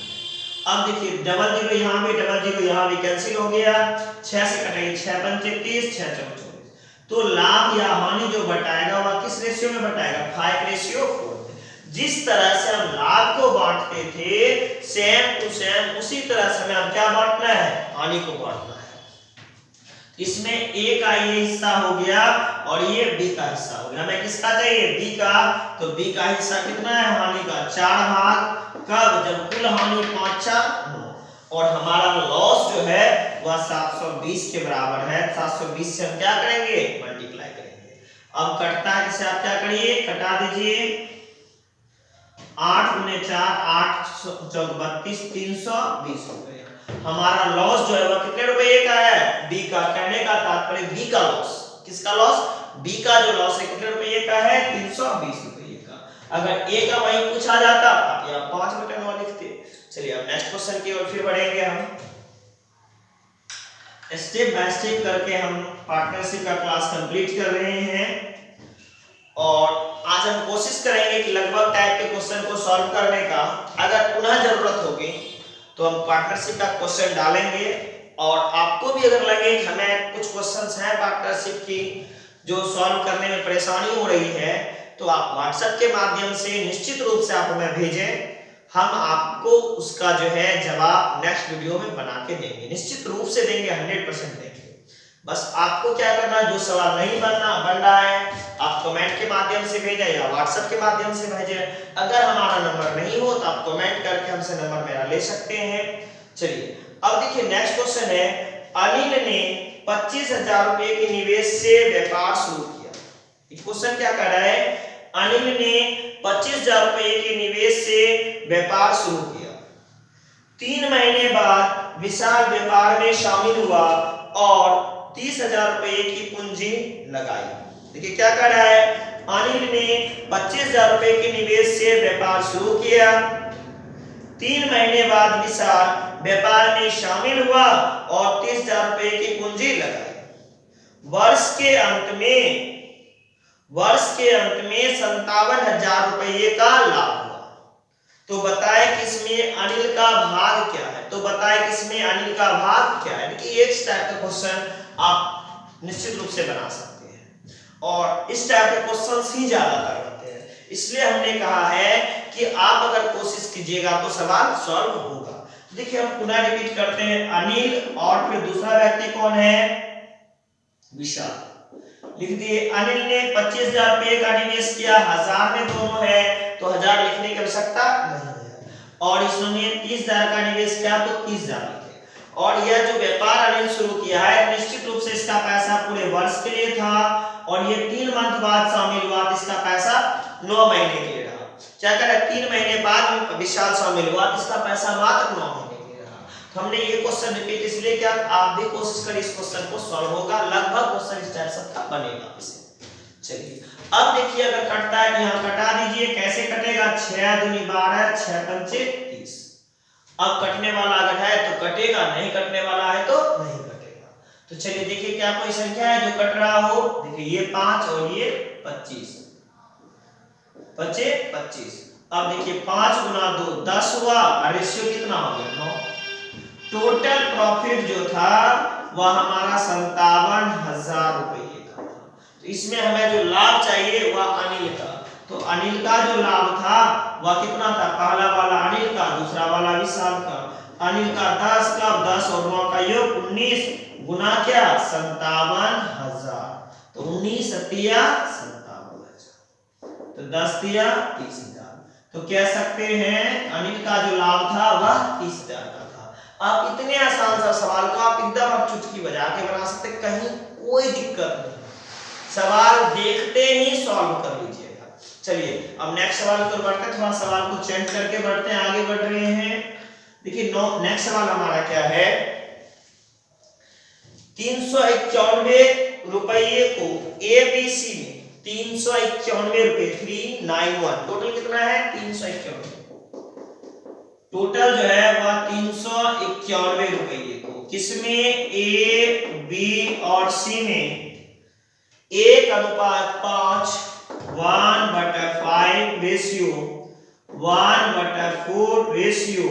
अब देखिए डबल जीरो यहाँ भी, डबल जीरो यहाँ भी कैंसिल हो गया, 6 से कटेंगे 6 पंचे 30, 6 चौके 24। तो लाभ या हानि जो बटाएगा वह किस रेशियो में बटाएगा, 5:4। जिस तरह से हम लाभ को बांटते थे सेम टू सेम उसी तरह से हमें क्या बांटना है, हानि को बांटना है। इसमें ए का ये हिस्सा हो गया और ये बी का हिस्सा हो गया। हमें किसका चाहिए, बी का, तो बी का हिस्सा कितना है, हानि का 4 भाग। कब, जब कुल हानि 5 और हमारा लॉस जो है वह 720 के बराबर है। 720 से हम क्या करेंगे, मल्टीप्लाई करेंगे। अब कटता है, इसे आप क्या करिए, कटा दीजिए। 8 × 4 8 × 32 320 रुपए। हमारा लॉस जो है वह कितने रुपए का है, बी का। कहने का तात्पर्य बी का लॉस, किसका लॉस, बी का जो लॉस है कितने रुपए का है, 320 रुपए का। अगर ए का वही पूछा जाता आप यहाँ 5/9 लिखते। चलिए अब नेक्स्ट क्वेश्चन की ओर फिर बढ़ेंगे हम। स्टेप बाय स्टेप करके हम पार्टनरशिप का क्लास कंप्लीट कर रहे हैं और आज हम कोशिश करेंगे कि लगभग टाइप के क्वेश्चन को सॉल्व करने का। अगर पुनः जरूरत होगी तो हम पार्टनरशिप का क्वेश्चन डालेंगे और आपको भी अगर लगे कि हमें कुछ क्वेश्चंस हैं पार्टनरशिप की जो सॉल्व करने में परेशानी हो रही है तो आप व्हाट्सएप के माध्यम से निश्चित रूप से आप हमें भेजें। हम आपको उसका जो है जवाब नेक्स्ट वीडियो में बना के देंगे, निश्चित रूप से देंगे, 100% देंगे। बस आपको क्या करना है, जो सवाल नहीं बन रहा है आप कमेंट के माध्यम से भेजें या व्हाट्सएप के माध्यम से भेजें। अगर हमारा नंबर नहीं हो तो आप कमेंट करके हमसे नंबर मेरा ले सकते हैं। चलिए अब देखिए नेक्स्ट क्वेश्चन है, अनिल ने 25,000 रुपए के निवेश से व्यापार शुरू किया। ये क्वेश्चन क्या कर रहा है, अनिल ने 25,000 रुपए के निवेश से व्यापार शुरू किया। 3 महीने बाद विशाल व्यापार में शामिल हुआ और 30,000 रुपए की पूंजी लगाई। देखिए क्या कर रहा है, अनिल ने 25,000 रुपए के निवेश से व्यापार शुरू किया। 3 महीने बाद विशाल व्यापार में शामिल हुआ और 30,000 रुपए की पूंजी लगाई। वर्ष के अंत में 57,000 रुपए का लाभ हुआ। तो बताए किसमें अनिल का भाग क्या है, तो बताए किसमें अनिल का भाग क्या है। देखिए एक टाइप का क्वेश्चन आप निश्चित रूप से बना सकते हैं और इस टाइप के क्वेश्चंस ही ज्यादातर बनते हैं, इसलिए हमने कहा है कि आप अगर कोशिश कीजिएगा तो सवाल सॉल्व होगा। देखिए हम पुनः रिपीट करते हैं, अनिल और फिर दूसरा व्यक्ति कौन है, विशाल। लिख दिए, अनिल ने 25,000 रुपए का निवेश किया, 1000 में दोनों है तो 1000 लिखने की आवश्यकता नहीं है और इसमें 30,000 का निवेश किया तो 30,000 लिखे। और यह जो व्यापार अनिल शुरू किया है निश्चित रूप से इसका पैसा पूरे वर्ष के लिए था और ये 3 मंथ बाद शामिल हुआ तो इसका पैसा 9 महीने के लिए रहा। क्या करे, 3 महीने बाद विशाल शामिल हुआ तो इसका पैसा मात्र 9 महीने के लिए रहा। तो हमने ये क्वेश्चन रिपीट इसलिए क्या, आप भी कोशिश करिए इस क्वेश्चन को सॉल्व होगा, लगभग क्वेश्चन इस टाइप सबका बनेगा इसे। चलिए अब देखिए अगर कटता है तो यहाँ कटा दीजिए, कैसे कटेगा, 6 दूनी 12, 6 पंचे 30। अब कटने वाला अगर है तो कटेगा, नहीं कटने वाला है तो नहीं कटेगा। तो चलिए देखिए क्या कोई संख्या है जो कट रहा हो, देखिए ये 5 और ये 25, 25। अब देखिए 5 गुना 2 10 हुआ और रेशियो कितना हो गया 9। टोटल प्रॉफिट जो था वह हमारा 57,000 रुपए का था। तो इसमें हमें जो लाभ चाहिए वह अनिल का, तो अनिल का जो लाभ था वह कितना था, पहला वाला अनिल का, दूसरा वाला विशाल का। अनिल का 10 का, 10 और 9 का योग 19 गुना क्या 57,000, तो 19 सतिया 57,000, तो 10 तिया 30,000। तो कह सकते हैं अनिल का जो लाभ था वह 30,000 का था। आप इतने आसान सा सवाल को आप एकदम आप चुटकी बजा के बना सकते, कहीं कोई दिक्कत नहीं, सवाल देखते ही सॉल्व कर लीजिएगा। चलिए अब नेक्स्ट सवाल की ओर बढ़ते हैं, थोड़ा सवाल को चेंज करके बढ़ते हैं, आगे बढ़ रहे हैं। देखिए नेक्स्ट सवाल हमारा क्या है, 391 रुपये को ABC में 391 रुपये 391, टोटल कितना है 391, टोटल जो है वह 391 रुपये को किसमें A, B और C में 1:5 1/5 रेशियो 1/4 रेशियो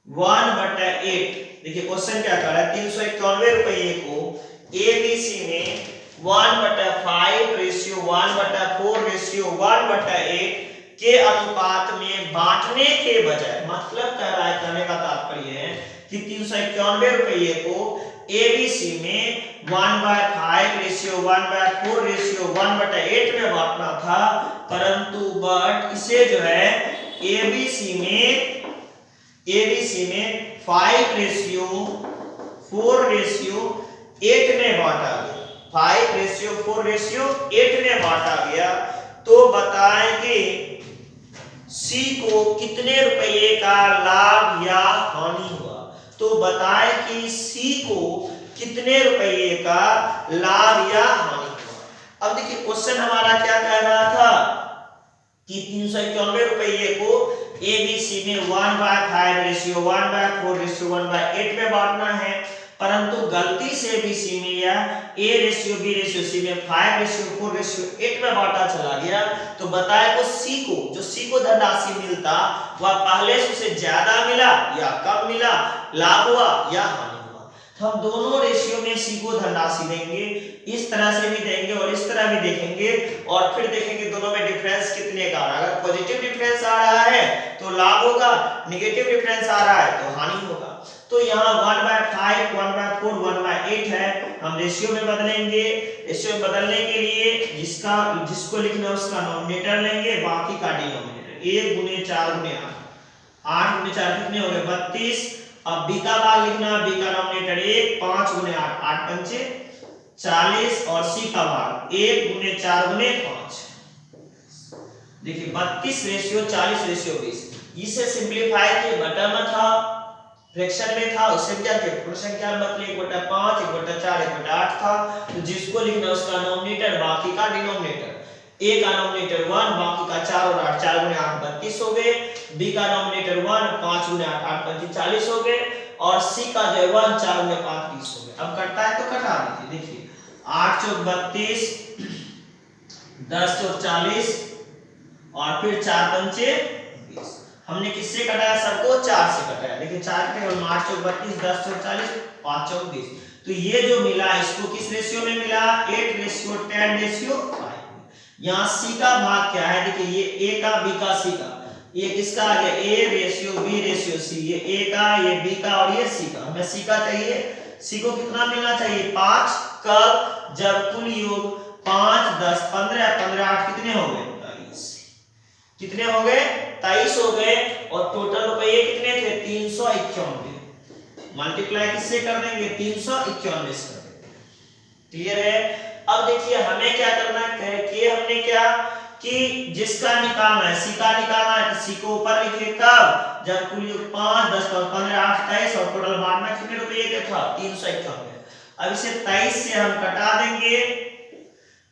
1/8। देखिए क्वेश्चन क्या कर रहा है, 391 रुपये को ABC में 1/5 रेशियो 1/4 रेशियो 1/8 के अनुपात में बांटने के बजाय, मतलब कह रहा है, कहने का तात्पर्य है कि 391 रुपये को ABC में 1/5 रेशियो 1/4 रेशियो 1/8 में बांटना था, परंतु बट इसे जो है ABC में 5 रेशियो 4 रेशियो 8 में बांटा गया, 5 रेशियो 4 रेशियो 8 में बांटा गया। तो बताएंगे C को कितने रुपये का लाभ या हानि हुआ, तो बताएं कि C को कितने रुपये का लाभ या हानि हुआ। अब देखिए क्वेश्चन हमारा क्या कह रहा था, कि 391 रुपये को ABC में 1/5 रेशियो 1/4 रेशियो 1/8 में बांटना है, परंतु गलती से ABC में या A ratio B ratio C में 5 रेशियो 4 रेशियो 8 में बांटा चला गया, तो बताया को C को धनराशि मिलता वह पहले से उसे ज्यादा मिला या कम मिला, लाभ हुआ या हानि हुआ। तो हम दोनों रेशियो में C को धनराशि देंगे, इस तरह से भी देंगे और इस तरह भी देखेंगे, और फिर देखेंगे दोनों में डिफरेंस कितने का आ रहा है। अगर पॉजिटिव डिफरेंस आ रहा है तो लाभ होगा, नेगेटिव डिफरेंस आ रहा है तो हानि होगा। तो यहाँ 1/5 1/4 1/8 है, हम रेशियो में बदलेंगे। रेशियो में बदलने के लिए जिसको लिखना है उसका नोमिनेटर लेंगे, बाकी का डिनोमिनेटर। 1 गुने 4 गुने 8, 8 गुने 4 कितने हो गए 32। अब b का भाग लिखना, b का नोमिनेटर 1, 5 गुने 8 8 पंचे 40, और c का भाग 1 गुने 4 गुने 5। देखिए 32 रेशियो 40 रेशियो 20। इसे सिंपलीफाई किए, बटा में था फ्रैक्शन में था, उससे क्या किया पूर्ण संख्या में बदले 1/5 1/4 1/8 था, तो जिसको लिखना उसका नोमिनेटर बाकी का डिनोमिनेटर। a का नोमिनेटर 1, बाकी का 4 और 8 4 गुने 8 32 हो गए। b का नोमिनेटर 1, 5 गुने 8 8 25 40 हो गए, और c का जो 1 4 गुने 5 30 हो गए। अब कटता है तो कटा दीजिए। देखिए 8 चौक 32, 10 चौक 40, और फिर 4 पंचे 20। हमने किससे कटाया, सबको 4 से कटाया। देखिए 4 कटे और 8 चौक 32, 10 चौक 40, 5 चौक 20। तो ये जो मिला इसको किस रेशियो में मिला, 8 रेशियो 10 रेशियो 5। यहाँ C का भाग क्या है, देखिए ये A का B का C का, ये किसका आ गया A ratio B ratio C, ये A का ये B का और ये C का। हमें C का चाहिए, C को कितना मिलना चाहिए 5। कब, जब कुल योग 5 10 15 15 8 कितने हो गए 23। कितने हो गए 23 हो गए, और टोटल रुपये कितने थे 391। मल्टीप्लाई किससे कर देंगे 391 से कर देंगे। क्लियर है। अब देखिए हमें क्या करना है कि हमने क्या कि जिसका निकालना है C का निकालना है, तो C को ऊपर लिखे कब, जब कुल योग 5 10 15 8 23, और टोटल बांटना कितने रुपये का था 391। अब इसे 23 से हम कटा देंगे।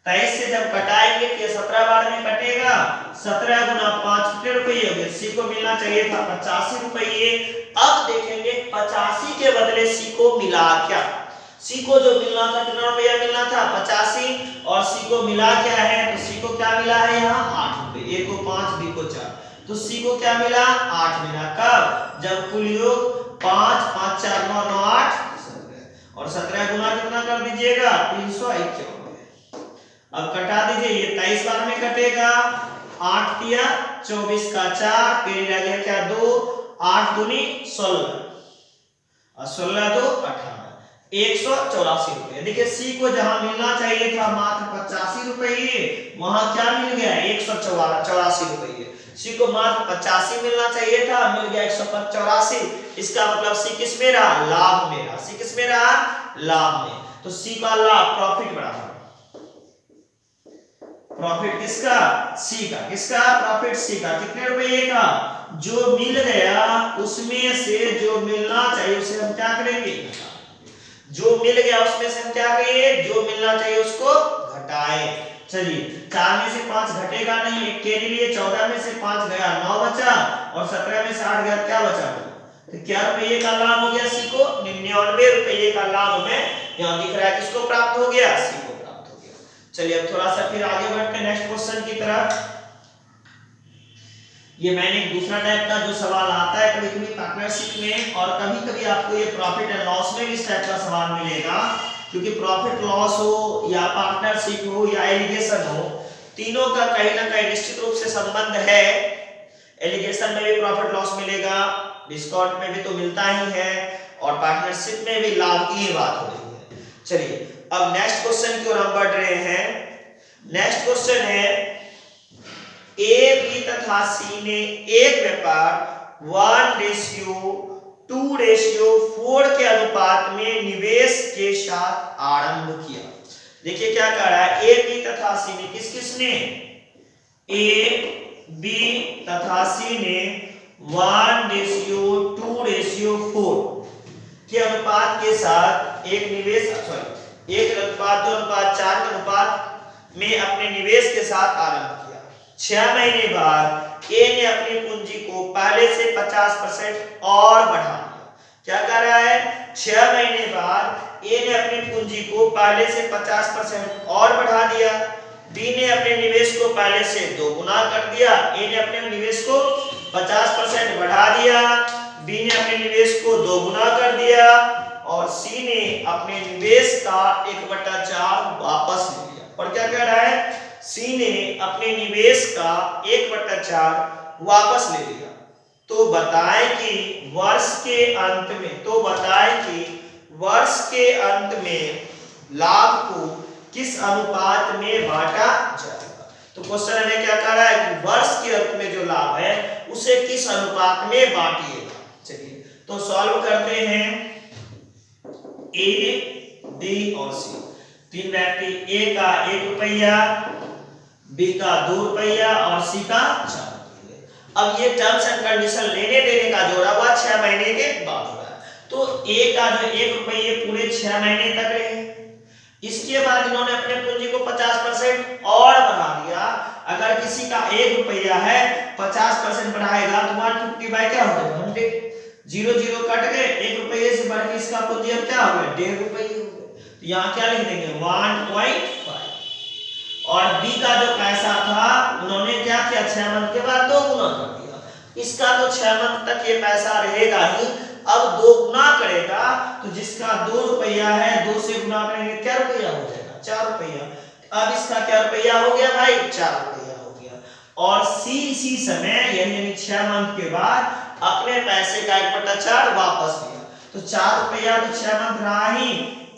23 से जब कटाएंगे तो 17 बार में कटेगा, 17 गुना 5 कितने रुपये हो गए, C को मिलना चाहिए था 85 रुपये। अब देखेंगे 85 के बदले C को मिला क्या, C को जो मिलना था कितना रुपया मिलना था 85, और C को मिला क्या है, तो C को क्या मिला है यहाँ 8 रुपये। A को 5 B को 4, तो C को क्या मिला 8 मिला। कब, जब कुल योग 5 5 4 9 9 8 17, और 17 गुना कितना कर दीजिएगा 391। अब कटा दीजिए, ये 23 बार में कटेगा, 8 तिया 24 का 4, फिर रह गया क्या 2, 8 दूनी 16, और 16 2 18, 184 रुपये। देखिए C को जहां मिलना चाहिए था मात्र 85 रुपये, वहां क्या मिल गया 184 रुपये। C को मात्र 85 मिलना चाहिए था, मिल गया 184। इसका मतलब C किस में रहा, लाभ में रहा। C किस में रहा, लाभ में। तो C का लाभ प्रॉफिट बराबर प्रॉफिट किसका C का, किसका प्रॉफिट C का। कितने रुपए का, जो मिल गया उसमें से जो मिलना चाहिए उसे हम क्या करेंगे, जो मिल गया उसमें से हम क्या करेंगे, जो मिलना चाहिए उसको घटाएं। चलिए 4 में से 5 घटेगा नहीं, एक के लिए 14 में से 5 गया 9 बचा, और 17 में से 8 गया क्या बचा, तो क्या रुपये का लाभ हो गया C को 99 रुपये का लाभ हमें यहाँ दिख रहा है। किसको प्राप्त हो गया, C को प्राप्त हो गया। चलिए अब थोड़ा सा फिर आगे बढ़ते हैं नेक्स्ट क्वेश्चन की तरफ। ये मैंने एक दूसरा टाइप का जो सवाल आता है कभी-कभी पार्टनरशिप में, और कभी-कभी आपको ये प्रॉफिट एंड लॉस में भी इस टाइप का सवाल मिलेगा, क्योंकि प्रॉफिट लॉस हो या पार्टनरशिप हो या एलिगेशन हो, तीनों का कहीं ना कहीं निश्चित रूप से संबंध है। एलिगेशन में भी प्रॉफिट लॉस मिलेगा, डिस्काउंट में भी तो मिलता ही है, और पार्टनरशिप में भी लाभ की ही बात हो रही है। चलिए अब नेक्स्ट क्वेश्चन की ओर हम बढ़ रहे हैं। नेक्स्ट क्वेश्चन है A B तथा C ने एक व्यापार 1:2:4 के अनुपात में निवेश के साथ आरंभ किया। देखिए क्या कह रहा है, A B तथा C ने किसने A B तथा C ने 1:2:4 के अनुपात के साथ एक निवेश 1:2:4 के अनुपात में अपने निवेश के साथ आरंभ किया। 6 महीने बाद ए ने अपनी पूंजी को पहले से 50% और बढ़ा दिया। क्या कर रहा है? 6 महीने बाद ए ने अपनी पूंजी को पहले से 50% और बढ़ा दिया। बी ने अपने निवेश को पहले से 2 गुना कर दिया। ए ने अपने निवेश को 50% बढ़ा दिया, बी ने अपने निवेश को 2 गुना कर दिया और सी ने अपने निवेश का 1/4 वापस ले लिया। और क्या कह रहा है? सी ने अपने निवेश का 1/4 वापस ले लिया। तो बताएं कि वर्ष के अंत में लाभ को किस अनुपात में बांटा जाएगा। तो क्वेश्चन हमें क्या कह रहा है कि वर्ष के अंत में जो लाभ है उसे किस अनुपात में बांटिएगा। चलिए तो सॉल्व करते हैं। ए, बी और सी, तीन व्यक्ति, ए का 1 रुपया, बी का 2 रुपया और सी का 4 रुपया। अब ये टर्म्स एंड कंडीशन लेने देने का जोड़ा हुआ 6 महीने के बाद हो रहा है। तो ए का जो 1 रुपये पूरे 6 महीने तक रहे। इसके बाद इन्होंने अपने पूंजी को 50% और बढ़ा दिया। अगर किसी का 1 रुपया है 50% बढ़ाएगा तो 150 क्या हो जाएगा? 100। 0 कट गए, 1 रुपये से बढ़ के इसका पूंजी अब क्या हो गया? 1.5 रुपये हो गए। तो यहाँ क्या लिख देंगे? 1.5। और बी का जो पैसा था उन्होंने क्या किया? 6 मंथ के बाद 2 गुना कर दिया। इसका तो 6 मंथ तक ये पैसा रहेगा ही, अब 2 गुना करेगा तो जिसका 2 रुपया है 2 से गुना करेंगे क्या रुपया हो जाएगा? 4 रुपया। अब इसका क्या रुपया हो गया भाई? 4 रुपया हो गया। और सी इसी समय यानी 6 मंथ के बाद अपने पैसे का 1/4 वापस लिया। तो 4 रुपया तो 6 मंथ रहा ही,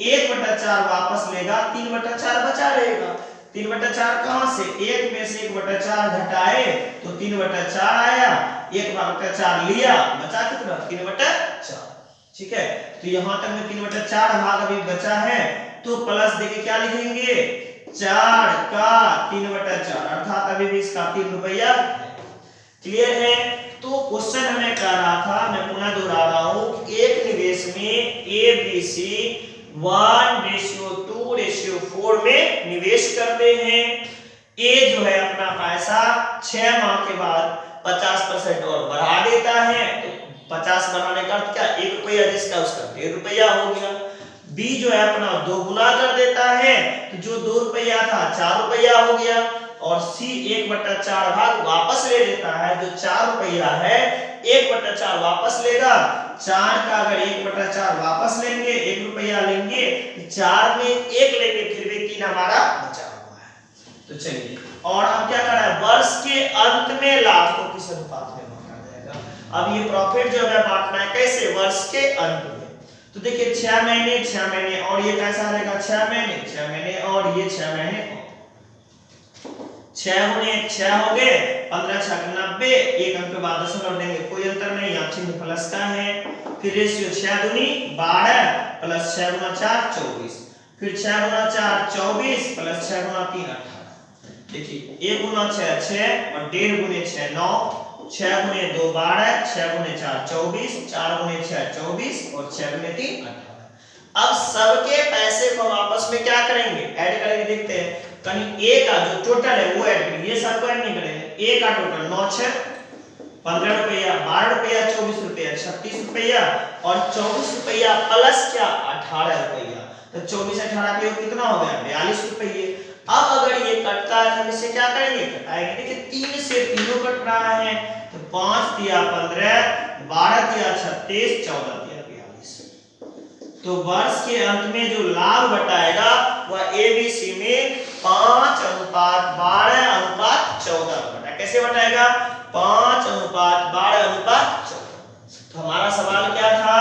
1/4 वापस लेगा, 3/4 बचा रहेगा। 3/4 कहां से? 1 में से 1/4 घटाए तो 3/4 आया, 1/4 लिया, बचा कितना? 3/4। ठीक है, तो यहां तक में 3/4 भाग अभी बचा है तो प्लस देके क्या लिखेंगे? 4 का 3/4 अर्थात अभी भी इसका 3 रुपया है। क्लियर है? तो क्वेश्चन हमें कह रहा था, मैं पुनः दोहरा रहा हूं, एक निवेश में ए बी सी 1:2:4 में निवेश करते हैं। ए जो है अपना पैसा 6 माह के बाद 50% और बढ़ा देता है। तो 50 बढ़ाने का अर्थ क्या? 1 रुपया जिसका उसका 1.5 रुपया हो गया। बी जो है अपना 2 गुना कर देता है, तो जो 2 रुपया था 4 रुपया हो गया। और सी 1/4 भाग वापस ले लेता है। जो 4 रुपया है 1/4 वापस लेगा। 4 का अगर 1/4 वापस लेंगे, 1 रुपया लेंगे, 4 में 1 लेंगे, फिर भी 3 हमारा बचा हुआ है। तो चलिए, और अब क्या करना है? वर्ष के अंत में लाभ को किस अनुपात में बांटा जाएगा। अब ये प्रॉफिट जो है बांटना है कैसे? वर्ष के अंत में। तो देखिए 6 महीने और ये कैसा रहेगा? 6 महीने और ये 6 महीने 6 गुने 6 हो गए, 15 6 90, एक अंक के बाद दशमलव देंगे, कोई अंतर नहीं, यहाँ चिन्ह प्लस का है। फिर रेशियो 6 दूनी 12 प्लस 6 गुना 4 24, फिर 6 गुना 4 24 प्लस 6 गुना 3 18। देखिए 1 गुना 6 6 और 1.5 गुने 6 9, 6 गुने 2 12, 6 गुने 4 24, 4 गुने 6 24 और 6 गुने 3 18। अब सबके पैसे को हम आपस में क्या करेंगे? ऐड करेंगे। देखते हैं कहीं ए का जो टोटल है वो ऐड करेंगे, ये सबको ऐड नहीं करेंगे। ए का टोटल 9 6 15 रुपया, 12 रुपया, 24 रुपया, 36 रुपया और 24 रुपया प्लस क्या 18 रुपया। तो 24 18 का योग कितना हो गया? 42 रुपये। अब अगर ये कटता है तो हम इसे क्या करेंगे? कटाएंगे। देखिए 3 से तीनों कट रहा है, तो 5 दिया 15, 12 दिया 36, 14 दिया 42। तो वर्ष के अंत में जो लाभ बटाएगा वह एबीसी में 5:12:14 बटा। कैसे बटाएगा? 5:12:14। तो हमारा सवाल क्या था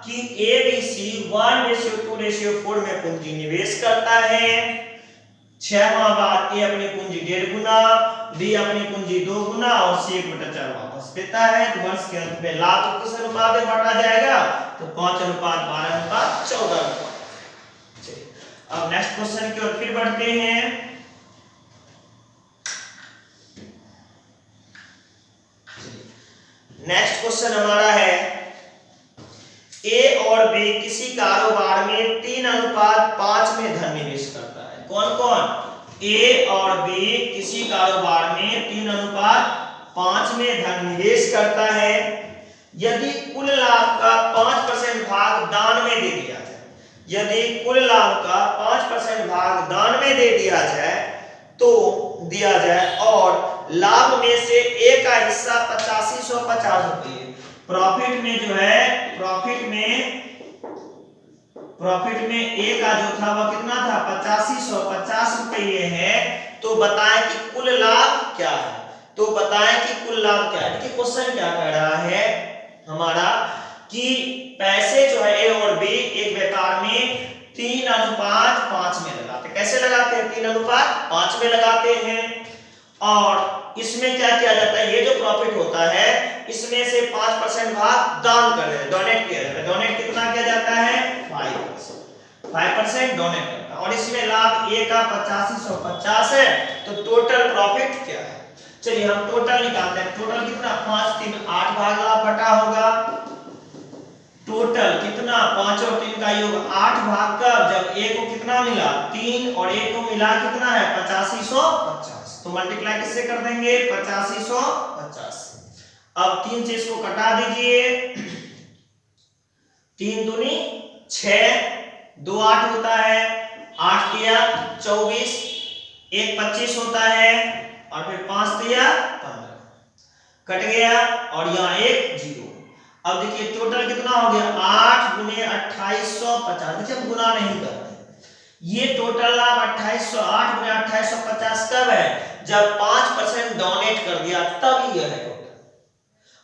कि एबीसी 1:2:4 में पूंजी निवेश करता है। 6 माह बाद ए अपनी पूंजी 1.5 गुना, बी अपनी पूंजी 2 गुना और सी 1/4 वापस देता है। तो वर्ष के अंत में लाभ किस अनुपात में बांटा जाएगा? तो 5:12:14। चलिए अब नेक्स्ट क्वेश्चन की ओर फिर बढ़ते हैं। नेक्स्ट क्वेश्चन हमारा है ए और बी किसी कारोबार में 3:5 में धन निवेश करता है। कौन कौन? ए और बी किसी कारोबार में 3:5 में धन निवेश करता है, यदि कुल लाभ का 5% भाग दान में दे दिया जाए, यदि कुल लाभ का 5% भाग दान में दे दिया जाए तो दिया जाए और लाभ में से ए का हिस्सा 8550 रुपये, प्रॉफिट में जो है प्रॉफिट में ए का जो था वह कितना था 8550 रुपये है, तो बताएं कि कुल लाभ क्या है, तो बताएं कि कुल लाभ क्या है। देखिए क्वेश्चन क्या कह रहा है हमारा कि पैसे जो है ए और बी एक व्यापार में 3:5 में लगाते, कैसे लगाते हैं 3:5 में लगाते हैं, और इसमें क्या किया जाता है, ये जो प्रॉफिट होता है इसमें से 5% भाग दान कर देते हैं, डोनेट किया जाता है। डोनेट कितना किया जाता है 5% डोनेट करता है, और इसमें लाभ ए का 8550 है, तो टोटल प्रॉफिट क्या है, चलिए हम टोटल निकालते हैं। टोटल कितना 5 3 8 भाग लाभ बटा होगा, टोटल कितना 5 और 3 का योग 8 भाग कब, जब ए को कितना मिला 3 और ए को मिला कितना है 8550, तो मल्टीप्लाई किससे कर देंगे 8550। अब 3 से इसको कटा दीजिए, 3 दूनी 6, 2 8 होता है, 8 तिया 24, 1 25 होता है, और फिर 5 तिया 15 कट गया, और यहाँ 1 0। अब देखिए टोटल कितना हो गया 8 गुने 2850, देखिए हम गुना नहीं करते, ये टोटल लाभ 8 गुने 2850 कब है, जब 5% डोनेट कर दिया तब ये है टोटल,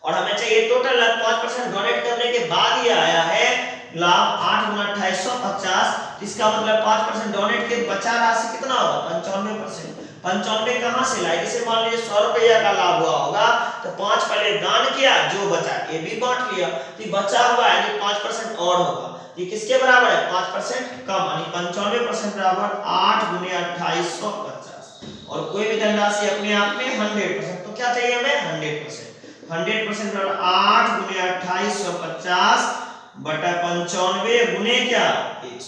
और हमें चाहिए टोटल लाभ 5% डोनेट करने के बाद ये आया है लाभ 8 गुना 2850, इसका मतलब 5% डोनेट के बचा राशि कितना होगा 95%। 95 कहां से लाए, जैसे मान लीजिए 100 रुपया का लाभ हुआ होगा तो 5 पहले दान किया, जो बचा ये भी बांट लिया, तो बचा हुआ यानी 5% और होगा, ये किसके बराबर है 5% कम, यानी 95% बराबर 8 गुने 2850, और कोई भी धनराशि अपने आप में 100%, तो क्या चाहिए हमें 100% बराबर 8 गुने 2850 बटा 95 गुने क्या 100।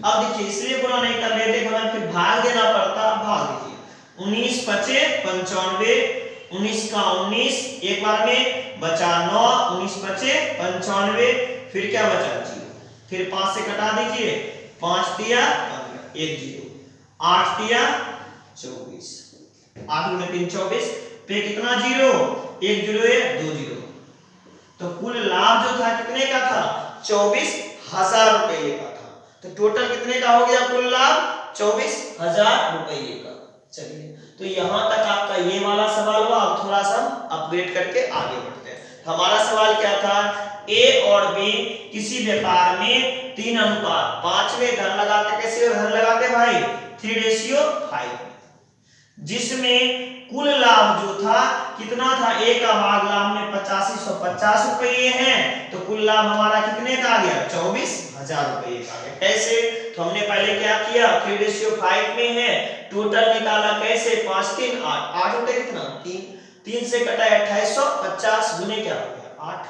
अब देखिए इसलिए गुना नहीं कर रहे थे, हमें फिर भाग देना पड़ता, भाग दीजिए 19 पचे 95, 19 का 19 एक बार में बचा 9, 19 पचे 95, फिर क्या बचा 0, फिर 5 से कटा दीजिए, 5 तिया 1 0, 8 तिया 24, 8 गुने 3 24, पे कितना 0, 1 0 है 2 0, तो कुल लाभ जो था कितने का था 24,000 रुपये का था, तो टोटल कितने का हो गया कुल लाभ 24,000 रुपये का। चलिए तो यहां तक आपका ये वाला सवाल हुआ, अब थोड़ा सा अपग्रेड करके आगे बढ़ते हैं। हमारा सवाल क्या था, ए और बी किसी व्यापार में 3:5 में धन लगाते, कैसे धन लगाते भाई 3:5, जिसमें कुल लाभ जो था कितना था, ए का भाग लाभ में 8550 रुपये है, तो कुल लाभ हमारा कितने का आ गया 24,000 रुपये का आ गया। कैसे, तो हमने पहले क्या किया 3:5 में है, टोटल निकाला कैसे 5 3 8, 8 होते कितना 3 से कटा 2850 गुने क्या हो गया 8,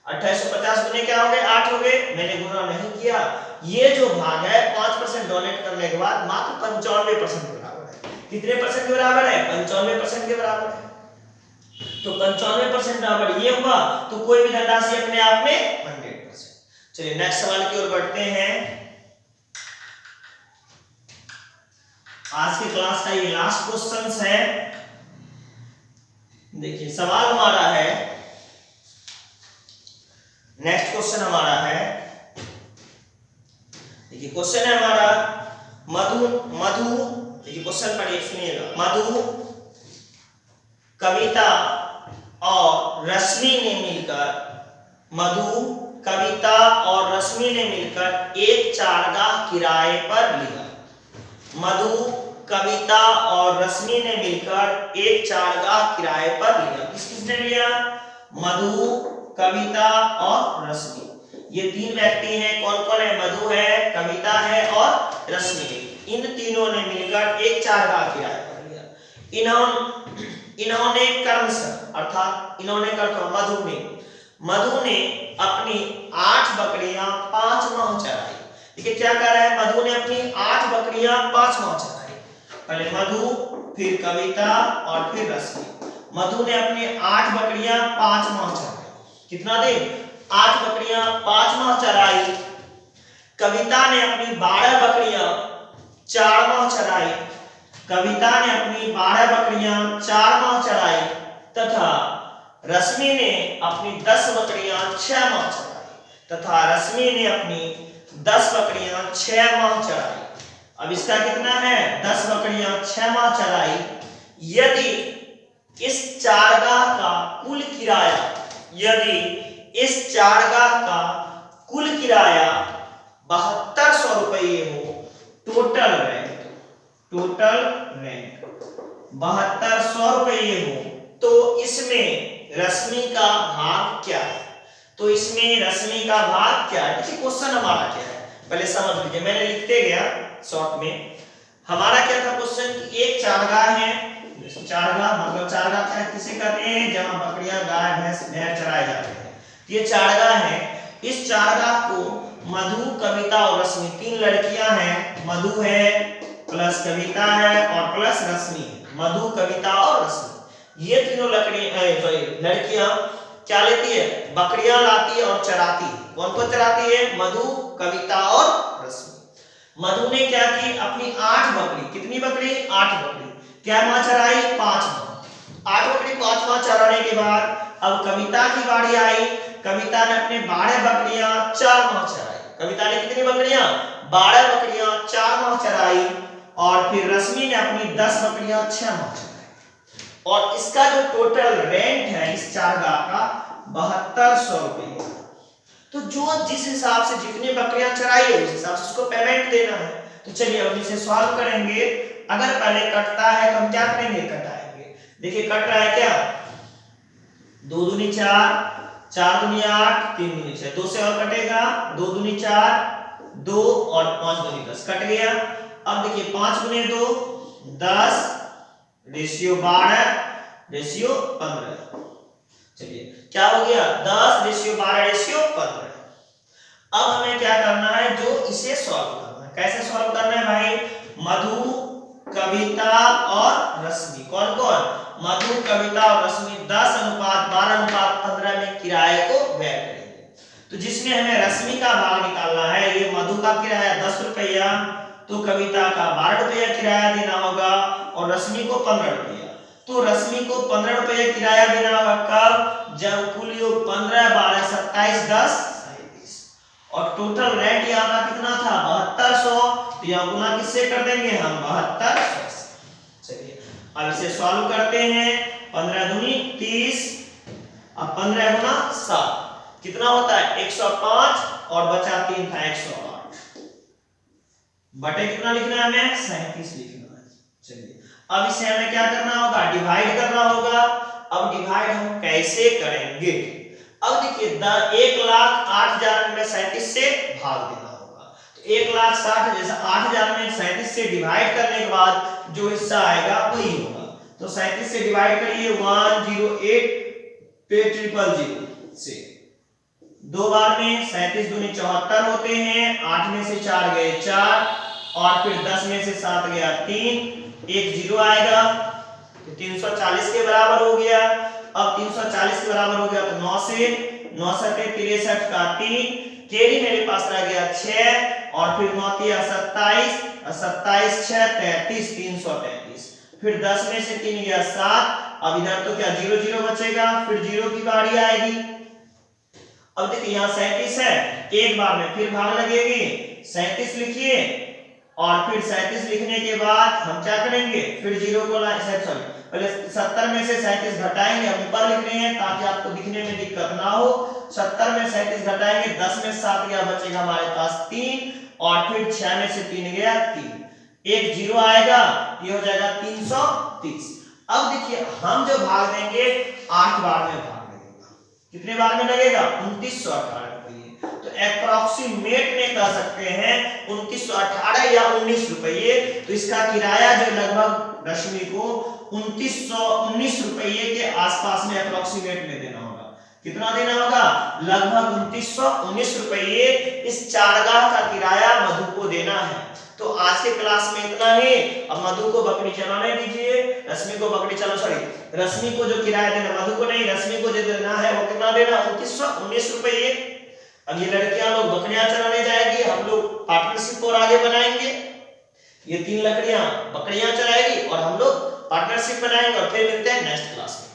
2850 गुने क्या हो गए 8 हो गए, मैंने गुना नहीं किया, ये जो भाग है 5% डोनेट करने के बाद मात्र 95% के बराबर है, कितने परसेंट के बराबर है 95% के बराबर है, तो 95% बराबर ये हुआ, तो कोई भी धनराशि अपने आप में 100%। चलिए नेक्स्ट सवाल की ओर बढ़ते हैं। आज की क्लास का ये लास्ट क्वेश्चन है। देखिए सवाल हमारा है, नेक्स्ट क्वेश्चन हमारा है, देखिए क्वेश्चन है हमारा मधु, देखिए क्वेश्चन पढ़िए सुनिएगा, मधु, कविता और रश्मि ने मिलकर एक चारगाह किराए पर लिया। मधु, कविता और रश्मि ने मिलकर एक चारगाह किराए पर लिया। किसने लिया, मधु, कविता और रश्मि, ये 3 व्यक्ति हैं, कौन कौन है, मधु है, कविता है और रश्मि है, इन तीनों ने मिलकर एक चारगाह किराए पर लिया। इन्होंने क्रमशः, अर्थात इन्होंने मधु ने अपनी 8 बकरियां 5 माह चराई। देखिए क्या कर रहा है, मधु ने अपनी 8 बकरियां 5 माह चराई। पहले मधु, फिर कविता और फिर रश्मि। मधु ने अपनी 8 बकरियां 5 माह चराई। कितना दिन? 8 बकरियां 5 माह चराई। कविता ने अपनी 12 बकरियां 4 माह चराई। कविता ने अपनी 12 बकरियां 4 माह चराई तथा रश्मि ने अपनी 10 बकरियां 6 माह चराई 10 बकरियां 6 माह चराई। अब इसका कितना है? 10 बकरियां 6 माह चराई। यदि इस चारगाह का कुल किराया 7200 रुपये हो, टोटल रेंट 7200 रुपये हो, तो इसमें रश्मि का भाग क्या है? देखिए क्वेश्चन हमारा क्या है पहले समझ लीजिए। मैंने लिखते गया शॉर्ट में। हमारा क्या था क्वेश्चन कि एक चारगाह है। चारगाह क्या किसे कहते हैं? जहां बकरियां, गाय, भैंस चराए जाते हैं। ये चारगाह है। इस चारगाह को मधु, कविता और रश्मि 3 लड़कियां हैं। मधु है प्लस कविता है और प्लस रश्मि। मधु, कविता और रश्मि, ये तीनों लड़कियां क्या लेती है? बकरियां लाती है और चराती है। कौन कौन चराती है? मधु, कविता और रश्मि। मधु ने क्या की? अपनी 8 बकरी, कितनी बकरी? 8 बकरी क्या माह चराई? 5 माह। 8 बकरी 5 माह चराने के बाद अब कविता की बारी आई। कविता ने अपने 12 बकरियां 4 माह चराई। कविता ने कितनी बकरियां? 12 बकरियां 4 माह चराई। और फिर रश्मि ने अपनी 10 बकरियां 6 माह चराई। और इसका जो टोटल रेंट है इस चारगाह का 7200 रुपये। तो जो जिस हिसाब से जितनी बकरियां चराई है उस हिसाब से उसको पेमेंट देना है। तो चलिए अब इसे सॉल्व करेंगे। अगर पहले कटता है तो हम क्या करेंगे? कटाएंगे। देखिए कट रहा है क्या? 2 दूनी 4, 4 दूनी 8, 3 दूनी 6, 2 से और कटेगा। 2 दूनी 4, 2 और 5 दूनी 10, कट गया। अब देखिए 5 गुने 2 10, रेशियो 12, रेशियो 15। चलिए क्या हो गया? 10 रेशियो 12 रेशियो 15। अब हमें क्या करना है? जो इसे सॉल्व करना है। कैसे सॉल्व करना है भाई? मधु, कविता और रश्मि, कौन कौन? मधु, कविता और रश्मि 10:12:15 में किराए को व्यय करेंगे। तो जिसमें हमें रश्मि का भाग निकालना है, ये मधु का किराया 10 रुपया, तो कविता का 12 रुपया किराया देना होगा और रश्मि को 15 रुपया। तो रश्मि को 15 रुपया किराया देना होगा कब? जब कुल योग 15, 12, 27, 10, 37 और टोटल रेंट यहाँ का कितना था? 7200। तो यहाँ गुना किससे कर देंगे हम? 7200। चलिए अब इसे सॉल्व करते हैं। 15 दूनी 30, अब 15 गुना 7 कितना होता है? 105 और बचा 3 था 108। बटे कितना लिखना है हमें? 37 लिखना है। चलिए अब इसे हमें क्या करना होगा? डिवाइड करना होगा। अब डिवाइड हम कैसे करेंगे? अब देखिए 1,08,000 में 37 से भाग देना होगा। तो 1,60,000 जैसा 8,000 में 37 से डिवाइड करने के बाद जो हिस्सा आएगा वही होगा। तो 37 से डिवाइड करिए 108 पे 000 से 2 बार में 37 दूनी 74 होते हैं। 8 में से 4 गए 4 और फिर 10 में से 7 गया 3, एक 0 आएगा तो 340 के बराबर हो गया। अब 340 के बराबर हो गया तो 9 से 63 का 3, कैरी मेरे पास रह गया 6 और फिर 9 तिया 27 और 27 6 33 333। फिर 10 में से 3 गया 7। अब इधर तो क्या 0 0 बचेगा, फिर 0 की बारी आएगी। अब देखिए यहाँ 37 है, एक बार में फिर भाग लगेगी। 37 लिखिए और फिर 37 लिखने के बाद हम क्या करेंगे? फिर 0 को पहले 70 में से 37 घटाएंगे। हम ऊपर लिख रहे हैं ताकि आपको दिखने में दिक्कत ना हो। 70 में 37 घटाएंगे, 10 में 7 गया, बचेगा हमारे पास 3 और फिर 6 में से 3 गया 3, एक 0 आएगा, ये हो जाएगा 330। अब देखिए हम जो भाग देंगे 8 बार में भाग लगेगा। कितने बार में लगेगा? 2918 रुपये। तो एप्रोक्सीमेट में कह सकते हैं 2918 या 19 रुपये। तो इसका किराया जो लगभग रश्मि को 2919 रुपये के आसपास में एप्रोक्सीमेट में देना होगा। कितना देना होगा? लगभग 2919 रुपये इस चारगाह का किराया मधु को देना है। तो आज के क्लास में इतना ही। अब मधु को बकरी चलाने दीजिए, रश्मि को बकरी चलो सॉरी रश्मि को जो किराया देना, मधु को नहीं, रश्मि को जो देना है वो कितना देना, 2919 रुपये। अब ये लड़कियां लोग बकरियां चलाने जाएगी, हम लोग पार्टनरशिप और आगे बनाएंगे। ये 3 लड़कियां बकरियां चलाएगी और हम लोग पार्टनरशिप बनाएंगे और फिर मिलते हैं नेक्स्ट क्लास में।